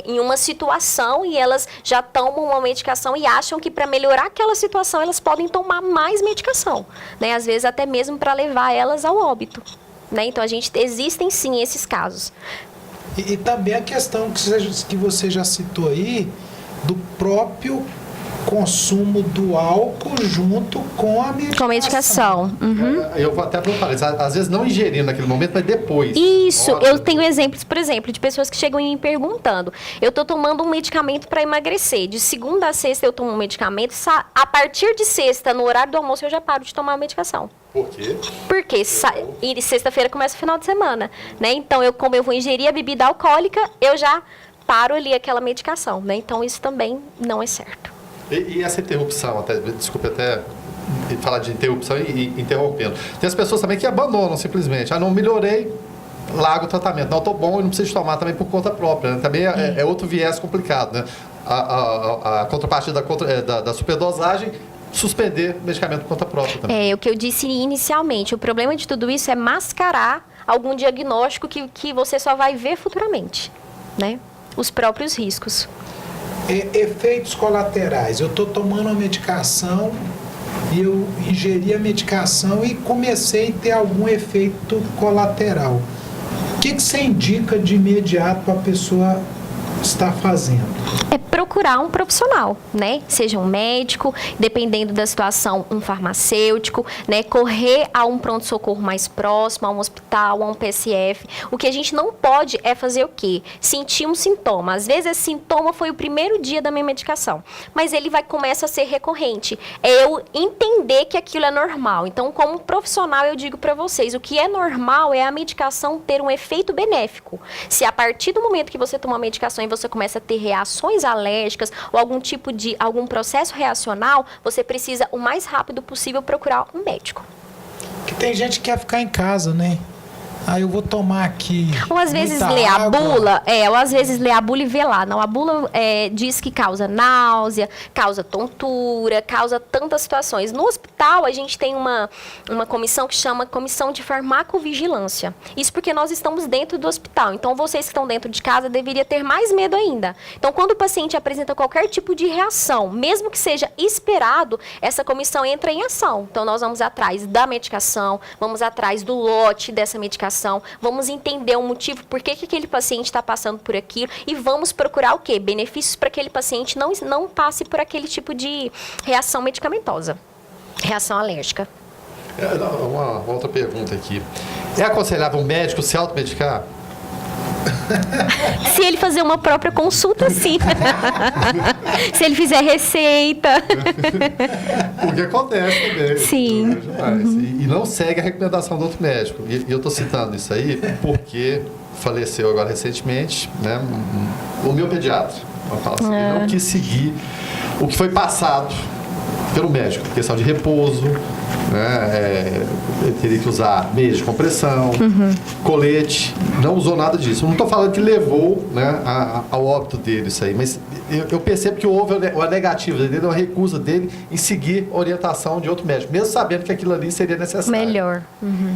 em uma situação e elas já tomam uma medicação e acham que para melhorar aquela situação, elas podem tomar mais medicação, né? Às vezes, até mesmo para levar elas ao óbito, né? Então, existem, sim, esses casos. E também a questão que você já citou aí, do próprio consumo do álcool junto com a medicação. Com a medicação. Uhum. Eu vou até falar isso, às vezes não ingerindo naquele momento, mas depois. Isso, eu tenho exemplos, por exemplo, de pessoas que chegam e me perguntando, eu estou tomando um medicamento para emagrecer, de segunda a sexta eu tomo um medicamento, a partir de sexta, no horário do almoço, eu já paro de tomar a medicação. Por quê? Porque e sexta-feira começa o final de semana, né? Então, como eu vou ingerir a bebida alcoólica, eu já paro ali aquela medicação, né? Então, isso também não é certo. E essa interrupção, desculpe até falar de interrupção e interrompendo. Tem as pessoas também que abandonam simplesmente. Não melhorei, largo o tratamento. Não, estou bom e não preciso tomar também por conta própria. Né? Também é outro viés complicado. Né? A contrapartida da superdosagem, suspender medicamento por conta própria também. O que eu disse inicialmente. O problema de tudo isso é mascarar algum diagnóstico que você só vai ver futuramente, né? Os próprios riscos. Efeitos colaterais. Eu estou tomando uma medicação e eu ingeri a medicação e comecei a ter algum efeito colateral. O que você indica de imediato para a pessoa estar fazendo? Procurar um profissional, né? Seja um médico, dependendo da situação, um farmacêutico, né? Correr a um pronto-socorro mais próximo, a um hospital, a um PSF. O que a gente não pode é fazer o quê? Sentir um sintoma. Às vezes esse sintoma foi o primeiro dia da minha medicação, mas ele começa a ser recorrente. É eu entender que aquilo é normal. Então, como profissional, eu digo para vocês, o que é normal é a medicação ter um efeito benéfico. Se a partir do momento que você toma a medicação e você começa a ter reações alérgicas ou algum processo reacional, você precisa o mais rápido possível procurar um médico. Que tem gente que quer ficar em casa, né? Aí eu vou tomar aqui. Ou às vezes lê a bula, ou às vezes lê a bula e vê lá. Não, a bula diz que causa náusea, causa tontura, causa tantas situações. No hospital, a gente tem uma comissão que chama Comissão de Farmacovigilância. Isso porque nós estamos dentro do hospital. Então, vocês que estão dentro de casa deveriam ter mais medo ainda. Então, quando o paciente apresenta qualquer tipo de reação, mesmo que seja esperado, essa comissão entra em ação. Então, nós vamos atrás da medicação, vamos atrás do lote dessa medicação, vamos entender o motivo por que aquele paciente está passando por aquilo e vamos procurar o quê? Benefícios para aquele paciente não passe por aquele tipo de reação medicamentosa, reação alérgica. Uma outra pergunta aqui. É aconselhável um médico se automedicar? Se ele fazer uma própria consulta, sim. Se ele fizer receita. Porque acontece também. Sim. E não segue a recomendação do outro médico. E eu estou citando isso aí porque faleceu agora recentemente, né, o meu pediatra. Ele não quis seguir o que foi passado pelo médico, questão de repouso, né? Ele teria que usar meias de compressão, colete, não usou nada disso. Não estou falando que levou, né, ao óbito dele isso aí, mas eu percebo que houve a negativa dele, uma recusa dele em seguir a orientação de outro médico, mesmo sabendo que aquilo ali seria necessário. Melhor.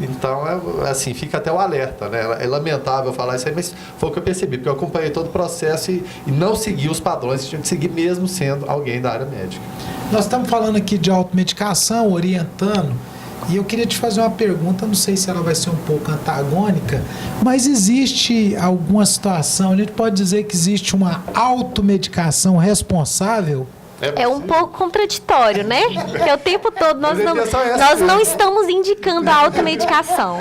Então, assim, fica até o alerta, né? É lamentável falar isso aí, mas foi o que eu percebi, porque eu acompanhei todo o processo e não segui os padrões, tinha que seguir mesmo sendo alguém da área médica. Nós estamos falando aqui de automedicação, orientando, e eu queria te fazer uma pergunta, não sei se ela vai ser um pouco antagônica, mas existe alguma situação, a gente pode dizer que existe uma automedicação responsável? É um pouco contraditório, né? Porque o tempo todo nós não estamos indicando a automedicação.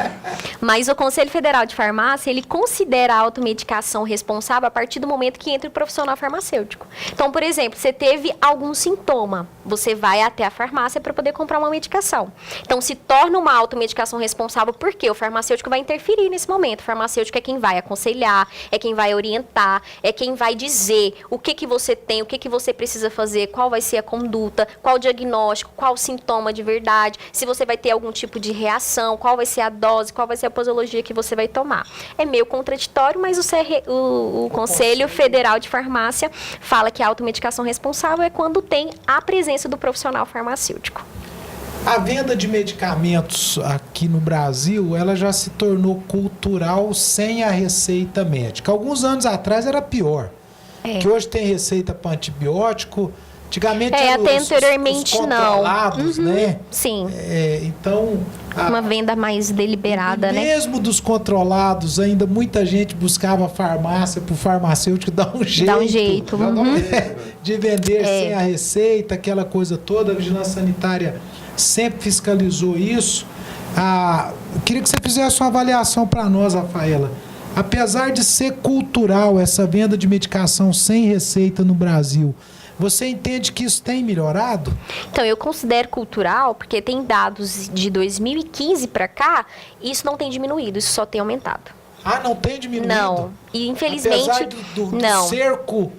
Mas o Conselho Federal de Farmácia, ele considera a automedicação responsável a partir do momento que entra o profissional farmacêutico. Então, por exemplo, você teve algum sintoma, você vai até a farmácia para poder comprar uma medicação. Então, se torna uma automedicação responsável porque o farmacêutico vai interferir nesse momento. O farmacêutico é quem vai aconselhar, é quem vai orientar, é quem vai dizer o que você tem, o que você precisa fazer, qual vai ser a conduta, qual o diagnóstico, qual o sintoma de verdade, se você vai ter algum tipo de reação, qual vai ser a dose, qual vai ser a posologia que você vai tomar. É meio contraditório, mas o Conselho Federal de Farmácia fala que a automedicação responsável é quando tem a presença do profissional farmacêutico. A venda de medicamentos aqui no Brasil, ela já se tornou cultural sem a receita médica. Alguns anos atrás era pior. Que hoje tem receita para antibiótico. Antigamente eram até anteriormente os controlados, né? Sim. Então... Uma venda mais deliberada, né? Mesmo dos controlados, ainda muita gente buscava farmácia para o farmacêutico dar um jeito. Dá um jeito. De vender sem a receita, aquela coisa toda. A vigilância sanitária sempre fiscalizou isso. Eu queria que você fizesse uma avaliação para nós, Rafaela. Apesar de ser cultural essa venda de medicação sem receita no Brasil, você entende que isso tem melhorado? Então, eu considero cultural porque tem dados de 2015 para cá e isso não tem diminuído, isso só tem aumentado. Não tem diminuído? Não, e infelizmente... Apesar do cerco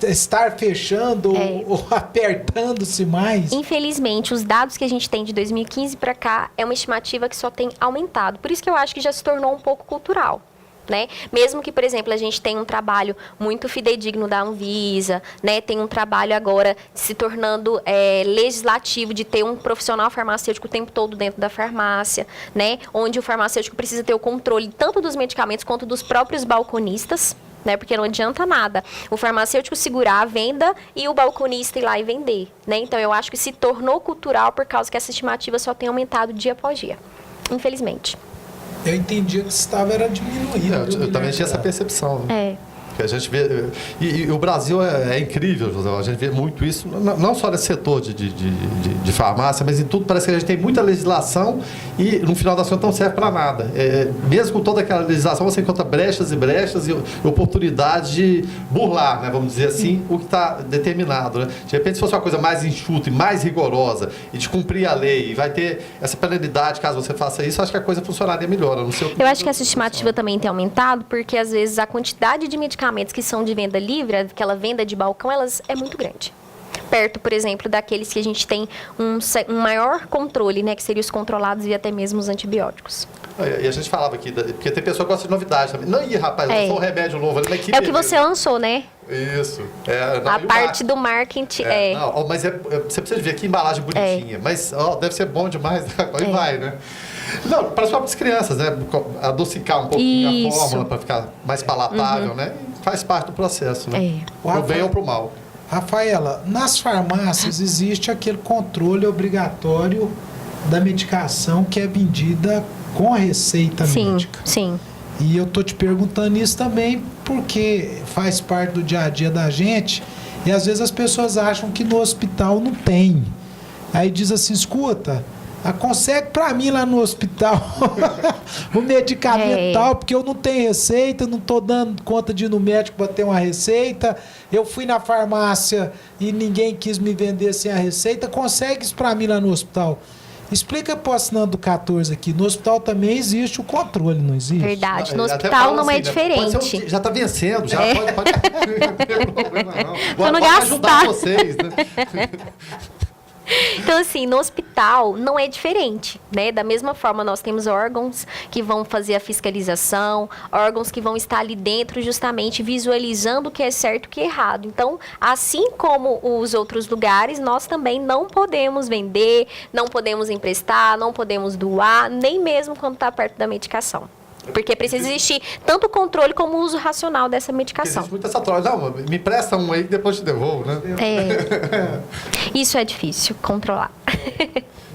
estar fechando ou apertando-se mais? Infelizmente, os dados que a gente tem de 2015 para cá é uma estimativa que só tem aumentado. Por isso que eu acho que já se tornou um pouco cultural. Né? Mesmo que, por exemplo, a gente tenha um trabalho muito fidedigno da Anvisa, né? Tem um trabalho agora se tornando legislativo de ter um profissional farmacêutico o tempo todo dentro da farmácia, né? Onde o farmacêutico precisa ter o controle tanto dos medicamentos quanto dos próprios balconistas, né? Porque não adianta nada o farmacêutico segurar a venda e o balconista ir lá e vender, né? Então, eu acho que se tornou cultural por causa que essa estimativa só tem aumentado dia após dia, infelizmente. Eu entendia que estava diminuído. Eu também tinha essa percepção. Né? Que a gente vê, e o Brasil é incrível, José. A gente vê muito isso, não só nesse setor de farmácia, mas em tudo. Parece que a gente tem muita legislação e no final das contas não serve para nada. Mesmo com toda aquela legislação, você encontra brechas e oportunidades de burlar, né, vamos dizer assim, o que está determinado. Né? De repente, se fosse uma coisa mais enxuta e mais rigorosa e de cumprir a lei, e vai ter essa penalidade caso você faça isso, acho que a coisa funcionaria melhor. Eu acho que essa estimativa também tem aumentado, porque às vezes a quantidade de medicamentos que são de venda livre, aquela venda de balcão, elas é muito grande. Perto, por exemplo, daqueles que a gente tem um maior controle, né, que seriam os controlados e até mesmo os antibióticos. E a gente falava aqui, porque tem pessoa que gosta de novidade também. Não, rapaz, lançou um remédio novo ali, mas que é o que você lançou, né? Isso. A parte do marketing Não, mas você precisa ver que embalagem bonitinha. Mas deve ser bom demais. Aí vai, né? Não, para as próprias crianças, né? Adocicar um pouquinho a fórmula para ficar mais palatável, né? Faz parte do processo, né? Pro bem ou pro mal. Rafaela, nas farmácias existe aquele controle obrigatório da medicação que é vendida com a receita médica. Sim. E eu tô te perguntando isso também porque faz parte do dia a dia da gente e às vezes as pessoas acham que no hospital não tem. Aí diz assim, escuta, consegue para mim lá no hospital o medicamento tal, porque eu não tenho receita, não estou dando conta de ir no médico para ter uma receita, eu fui na farmácia e ninguém quis me vender sem a receita, consegue isso para mim lá no hospital. Explica para o assinante do 14 aqui, no hospital também existe o controle, não existe? Verdade, no hospital não é diferente. Né? Já está vencendo, já pode não ter problema não. Para não gastar. Ajudar vocês, né? Então, assim, no hospital não é diferente, né? Da mesma forma, nós temos órgãos que vão fazer a fiscalização, órgãos que vão estar ali dentro justamente visualizando o que é certo e o que é errado. Então, assim como os outros lugares, nós também não podemos vender, não podemos emprestar, não podemos doar, nem mesmo quando está perto da medicação. Porque precisa existir tanto o controle como o uso racional dessa medicação. Existe muita essa troca. Não, me presta um aí que depois te devolvo, né? Isso é difícil controlar.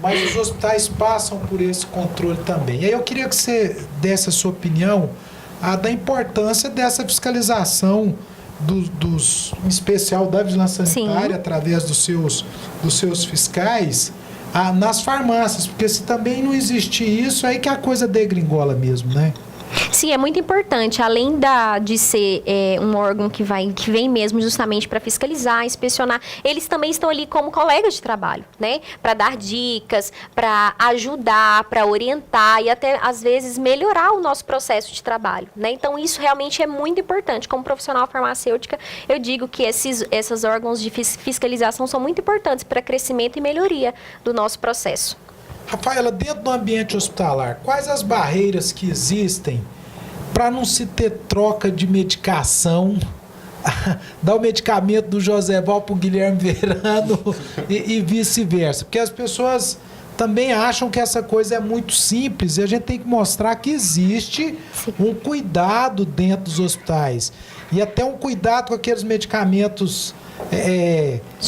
Mas os hospitais passam por esse controle também. E aí eu queria que você desse a sua opinião da importância dessa fiscalização em especial da vigilância sanitária, através dos seus fiscais, nas farmácias, porque se também não existir isso, aí que a coisa degringola mesmo, né? Sim, é muito importante. Além de ser um órgão que vem mesmo justamente para fiscalizar, inspecionar, eles também estão ali como colegas de trabalho, né? Para dar dicas, para ajudar, para orientar e até, às vezes, melhorar o nosso processo de trabalho, né? Então, isso realmente é muito importante. Como profissional farmacêutica, eu digo que esses órgãos de fiscalização são muito importantes para crescimento e melhoria do nosso processo. Rafaela, dentro do ambiente hospitalar, quais as barreiras que existem para não se ter troca de medicação, dar o medicamento do Joséval para o Guilherme Verano e vice-versa? Porque as pessoas também acham que essa coisa é muito simples e a gente tem que mostrar que existe um cuidado dentro dos hospitais e até um cuidado com aqueles medicamentos...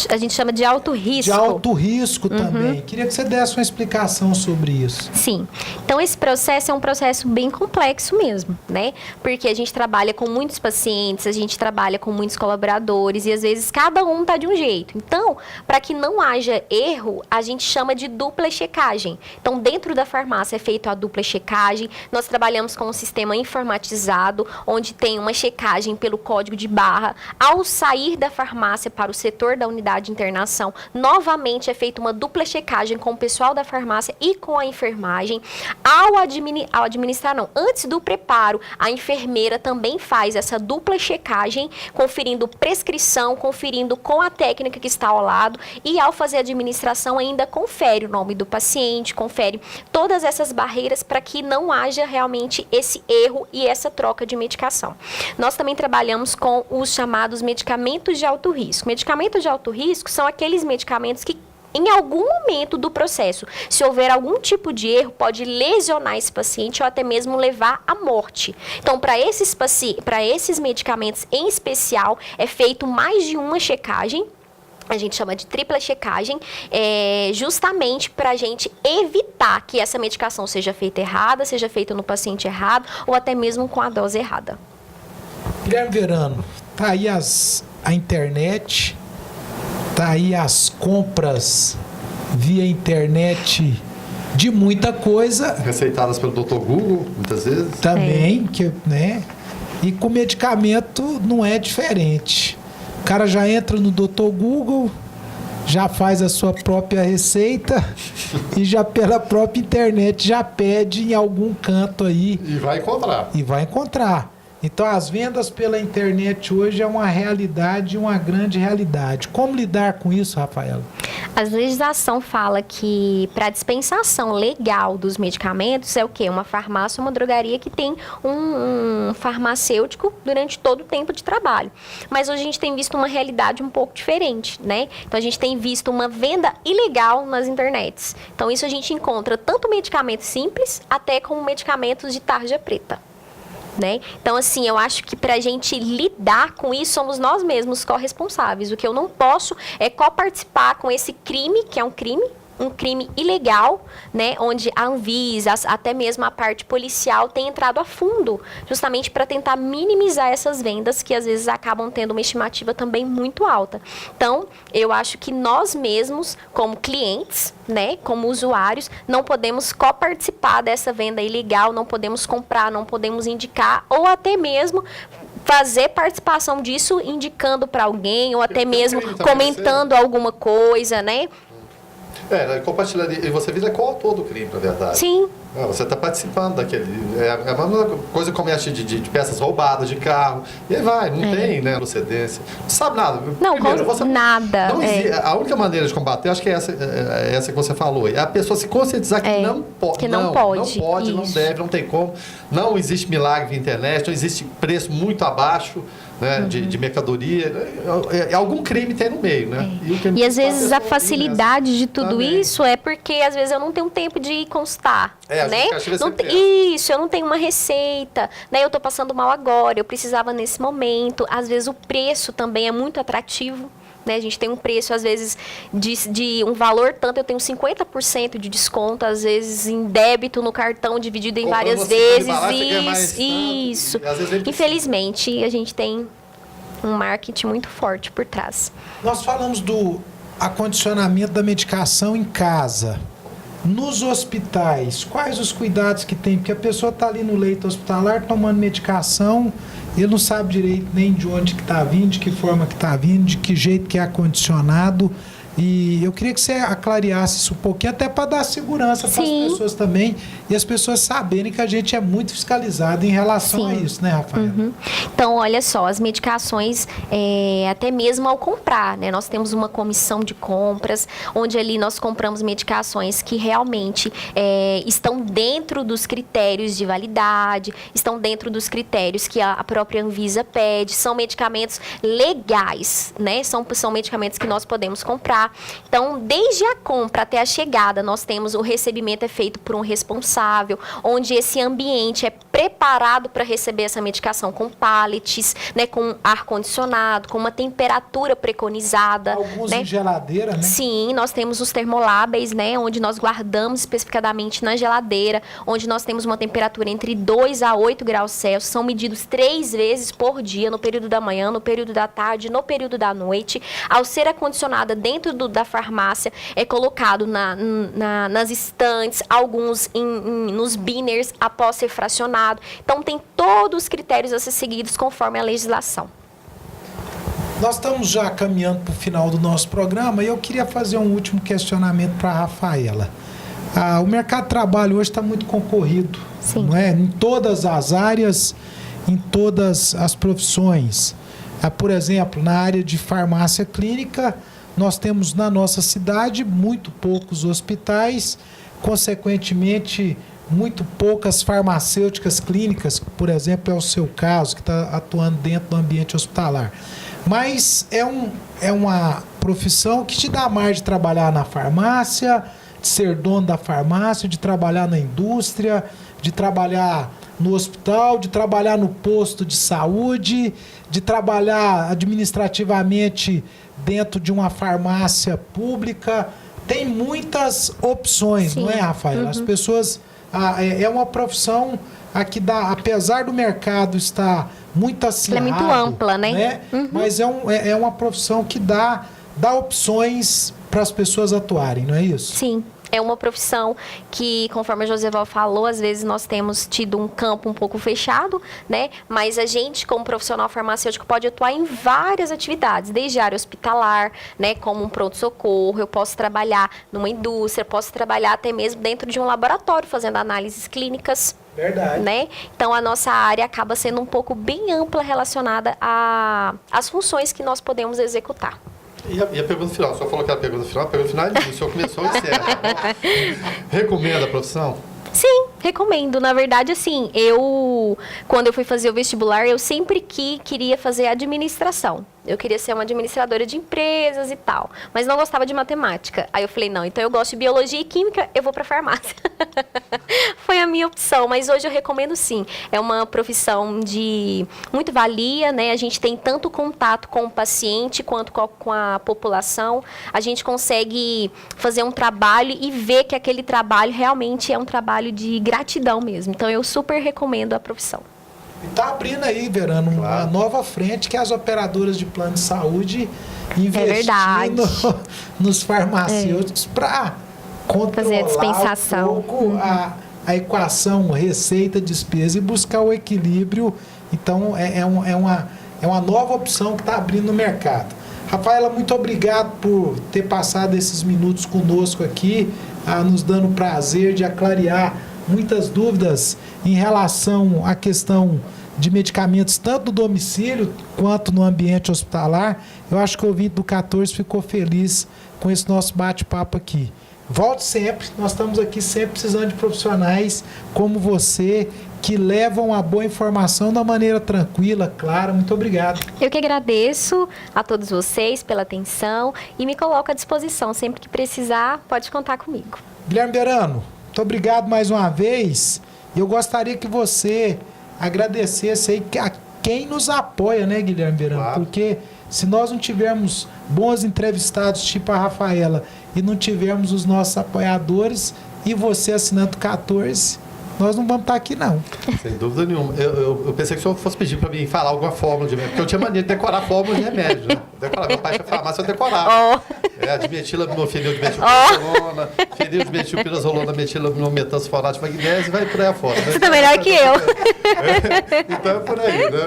a gente chama de alto risco. De alto risco também. Queria que você desse uma explicação sobre isso. Sim. Então, esse processo é um processo bem complexo mesmo, né? Porque a gente trabalha com muitos pacientes, a gente trabalha com muitos colaboradores e, às vezes, cada um tá de um jeito. Então, para que não haja erro, a gente chama de dupla checagem. Então, dentro da farmácia é feita a dupla checagem. Nós trabalhamos com um sistema informatizado, onde tem uma checagem pelo código de barra. Ao sair da farmácia para o setor da unidade de internação, novamente é feita uma dupla checagem com o pessoal da farmácia e com a enfermagem. Antes do preparo, a enfermeira também faz essa dupla checagem, conferindo prescrição, conferindo com a técnica que está ao lado e ao fazer a administração ainda confere o nome do paciente, confere todas essas barreiras para que não haja realmente esse erro e essa troca de medicação. Nós também trabalhamos com os chamados medicamentos de alto risco. Medicamentos de alto risco são aqueles medicamentos que, em algum momento do processo, se houver algum tipo de erro, pode lesionar esse paciente ou até mesmo levar à morte. Então, para esses medicamentos em especial, é feito mais de uma checagem. A gente chama de tripla checagem, justamente para a gente evitar que essa medicação seja feita errada, seja feita no paciente errado ou até mesmo com a dose errada. Guilherme Verano, tá aí a internet, tá aí as compras via internet de muita coisa. Receitadas pelo Dr. Google, muitas vezes. Também, né? E com medicamento não é diferente. O cara já entra no Dr. Google, já faz a sua própria receita e já pela própria internet já pede em algum canto aí. E vai encontrar. E vai encontrar. Então, as vendas pela internet hoje é uma realidade, uma grande realidade. Como lidar com isso, Rafaela? A legislação fala que para dispensação legal dos medicamentos é o quê? Uma farmácia ou uma drogaria que tem um farmacêutico durante todo o tempo de trabalho. Mas hoje a gente tem visto uma realidade um pouco diferente, né? Então, a gente tem visto uma venda ilegal nas internets. Então, isso a gente encontra tanto medicamentos simples até como medicamentos de tarja preta. Né? Então, assim, eu acho que para a gente lidar com isso, somos nós mesmos corresponsáveis. O que eu não posso é coparticipar com esse crime, que é um crime ilegal, né, onde a Anvisa, até mesmo a parte policial tem entrado a fundo, justamente para tentar minimizar essas vendas que às vezes acabam tendo uma estimativa também muito alta. Então, eu acho que nós mesmos, como clientes, né, como usuários, não podemos coparticipar dessa venda ilegal, não podemos comprar, não podemos indicar, ou até mesmo fazer participação disso indicando para alguém, ou até mesmo comentando alguma coisa, né? Compartilhar. E você vira coautor do crime, na verdade. Sim. Você está participando daquele. É a mesma coisa como de peças roubadas de carro. E aí vai, não tem, né, procedência. Não sabe nada. Não, nada. A única maneira de combater, acho que é essa que você falou. É a pessoa se conscientizar que não pode. Que não pode. Não pode, não deve, não tem como. Não existe milagre na internet, não existe preço muito abaixo, né, de mercadoria. Algum crime tem no meio, né? E às vezes a facilidade de tudo isso é porque às vezes eu não tenho tempo de ir consultar. Né? Eu não tenho uma receita, né? Eu estou passando mal agora, eu precisava nesse momento. Às vezes o preço também é muito atrativo, né? A gente tem um preço, às vezes, de um valor tanto, eu tenho 50% de desconto, às vezes em débito no cartão, dividido em várias vezes. Isso. Infelizmente, a gente tem um marketing muito forte por trás. Nós falamos do acondicionamento da medicação em casa. nos hospitais, quais os cuidados que tem? Porque a pessoa está ali no leito hospitalar tomando medicação, ele não sabe direito nem de onde que está vindo, de que forma que está vindo, de que jeito que é acondicionado. E eu queria que você aclareasse isso um pouquinho, até para dar segurança para as pessoas também, e as pessoas saberem que a gente é muito fiscalizado em relação a isso, né, Rafael? Então, olha só, as medicações, até mesmo ao comprar, né? Nós temos uma comissão de compras, onde ali nós compramos medicações que realmente estão dentro dos critérios de validade, estão dentro dos critérios que a própria Anvisa pede, são medicamentos legais, né? São medicamentos que nós podemos comprar. Então, desde a compra até a chegada, nós temos o recebimento é feito por um responsável, onde esse ambiente é preparado para receber essa medicação com pallets, né, com ar-condicionado, com uma temperatura preconizada. Alguns né? em geladeira, né? Sim, nós temos os termolábeis, né, onde nós guardamos especificadamente na geladeira, onde nós temos uma temperatura entre 2 a 8 graus Celsius, são medidos 3 vezes por dia, no período da manhã, no período da tarde, no período da noite. Ao ser acondicionada dentro da farmácia, é colocado nas estantes, alguns nos binners após ser fracionado. Então, tem todos os critérios a ser seguidos conforme a legislação. Nós estamos já caminhando para o final do nosso programa e eu queria fazer um último questionamento para a Rafaela. O mercado de trabalho hoje está muito concorrido, Sim. não é? Em todas as áreas, em todas as profissões. Por exemplo, na área de farmácia clínica, nós temos na nossa cidade muito poucos hospitais, consequentemente, muito poucas farmacêuticas clínicas, por exemplo, é o seu caso, que está atuando dentro do ambiente hospitalar. Mas é uma profissão que te dá mais de trabalhar na farmácia, de ser dono da farmácia, de trabalhar na indústria, de trabalhar no hospital, de trabalhar no posto de saúde, de trabalhar administrativamente dentro de uma farmácia pública. Tem muitas opções, Sim. não é, Rafael? As pessoas... é uma profissão que dá, apesar do mercado estar muito acirrado... Ela é muito ampla, né? Mas é uma profissão que dá opções para as pessoas atuarem, não é isso? Sim. É uma profissão que, conforme a Joseval falou, às vezes nós temos tido um campo um pouco fechado, né? Mas a gente, como profissional farmacêutico, pode atuar em várias atividades, desde a área hospitalar, né? Como um pronto-socorro, eu posso trabalhar numa indústria, posso trabalhar até mesmo dentro de um laboratório, fazendo análises clínicas. Verdade. Né? Então, a nossa área acaba sendo um pouco bem ampla relacionada às funções que nós podemos executar. E a pergunta final? O senhor falou que era a pergunta final é o senhor começou e encerra. Recomenda a profissão? Sim, recomendo. Na verdade, assim, quando eu fui fazer o vestibular, eu sempre queria fazer administração. Eu queria ser uma administradora de empresas e tal, mas não gostava de matemática. Aí eu falei, não, então eu gosto de biologia e química, eu vou para farmácia. Foi a minha opção, mas hoje eu recomendo sim. É uma profissão de muito valia, né? A gente tem tanto contato com o paciente quanto com a população. A gente consegue fazer um trabalho e ver que aquele trabalho realmente é um trabalho de gratidão mesmo. Então eu super recomendo a profissão. E está abrindo aí, Verano, uma nova frente que é as operadoras de plano de saúde investindo nos farmacêuticos para controlar um pouco a equação receita, despesa e buscar o equilíbrio. Então, é uma nova opção que está abrindo no mercado. Rafaela, muito obrigado por ter passado esses minutos conosco aqui, nos dando o prazer de aclarear muitas dúvidas em relação à questão de medicamentos, tanto no domicílio quanto no ambiente hospitalar. Eu acho que o ouvinte do 14 ficou feliz com esse nosso bate-papo aqui. Volte sempre, nós estamos aqui sempre precisando de profissionais como você, que levam a boa informação da maneira tranquila, clara. Muito obrigado. Eu que agradeço a todos vocês pela atenção e me coloco à disposição. Sempre que precisar, pode contar comigo. Guilherme Verano, muito obrigado mais uma vez. E eu gostaria que você agradecesse aí a quem nos apoia, né, Guilherme Verano? Claro. Porque se nós não tivermos bons entrevistados, tipo a Rafaela, e não tivermos os nossos apoiadores, e você assinando 14, nós não vamos estar aqui, não. Sem dúvida nenhuma. Eu pensei que o senhor fosse pedir para mim falar alguma fórmula de remédio, porque eu tinha mania de decorar fórmula de remédio, né? Decorar. Meu pai tinha farmácia, eu decorava. Oh. Admetilaminoferil, dimetilpirazolona, feril, dimetilpirazolona, metilaminometansulfonato de magnésio, e vai por aí afora. Né? Você tá melhor que eu. Então é por aí, né?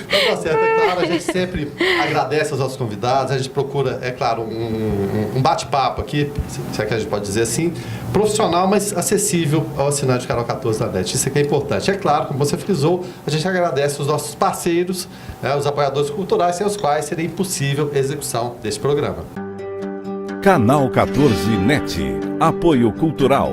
Então tá certo, é claro, a gente sempre agradece aos nossos convidados, a gente procura, é claro, um bate-papo aqui, se é que a gente pode dizer assim, profissional, mas acessível ao assinante de Canal 14 da NET. Isso aqui é importante. É claro, como você frisou, a gente agradece os nossos parceiros, né, os apoiadores culturais, sem os quais seria impossível a execução desse programa. Canal 14 NET. Apoio Cultural.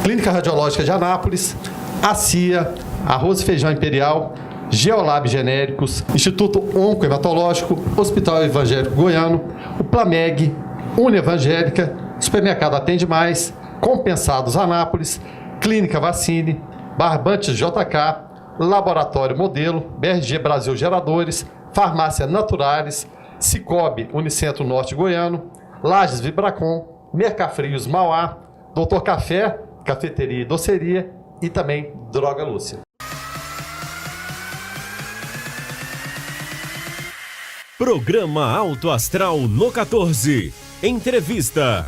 Clínica Radiológica de Anápolis, a CIA, Arroz e Feijão Imperial, Geolab Genéricos, Instituto Oncohematológico, Hospital Evangélico Goiano, o Plameg, Unievangélica, Supermercado Atende Mais, Compensados Anápolis, Clínica Vacine, Barbantes JK, Laboratório Modelo, BRG Brasil Geradores, Farmácia Naturalis, Cicobi Unicentro Norte Goiano, Lages Vibracom, Mercafrios Mauá, Doutor Café, Cafeteria e Doceria e também Droga Lúcia. Programa Alto Astral no 14. Entrevista.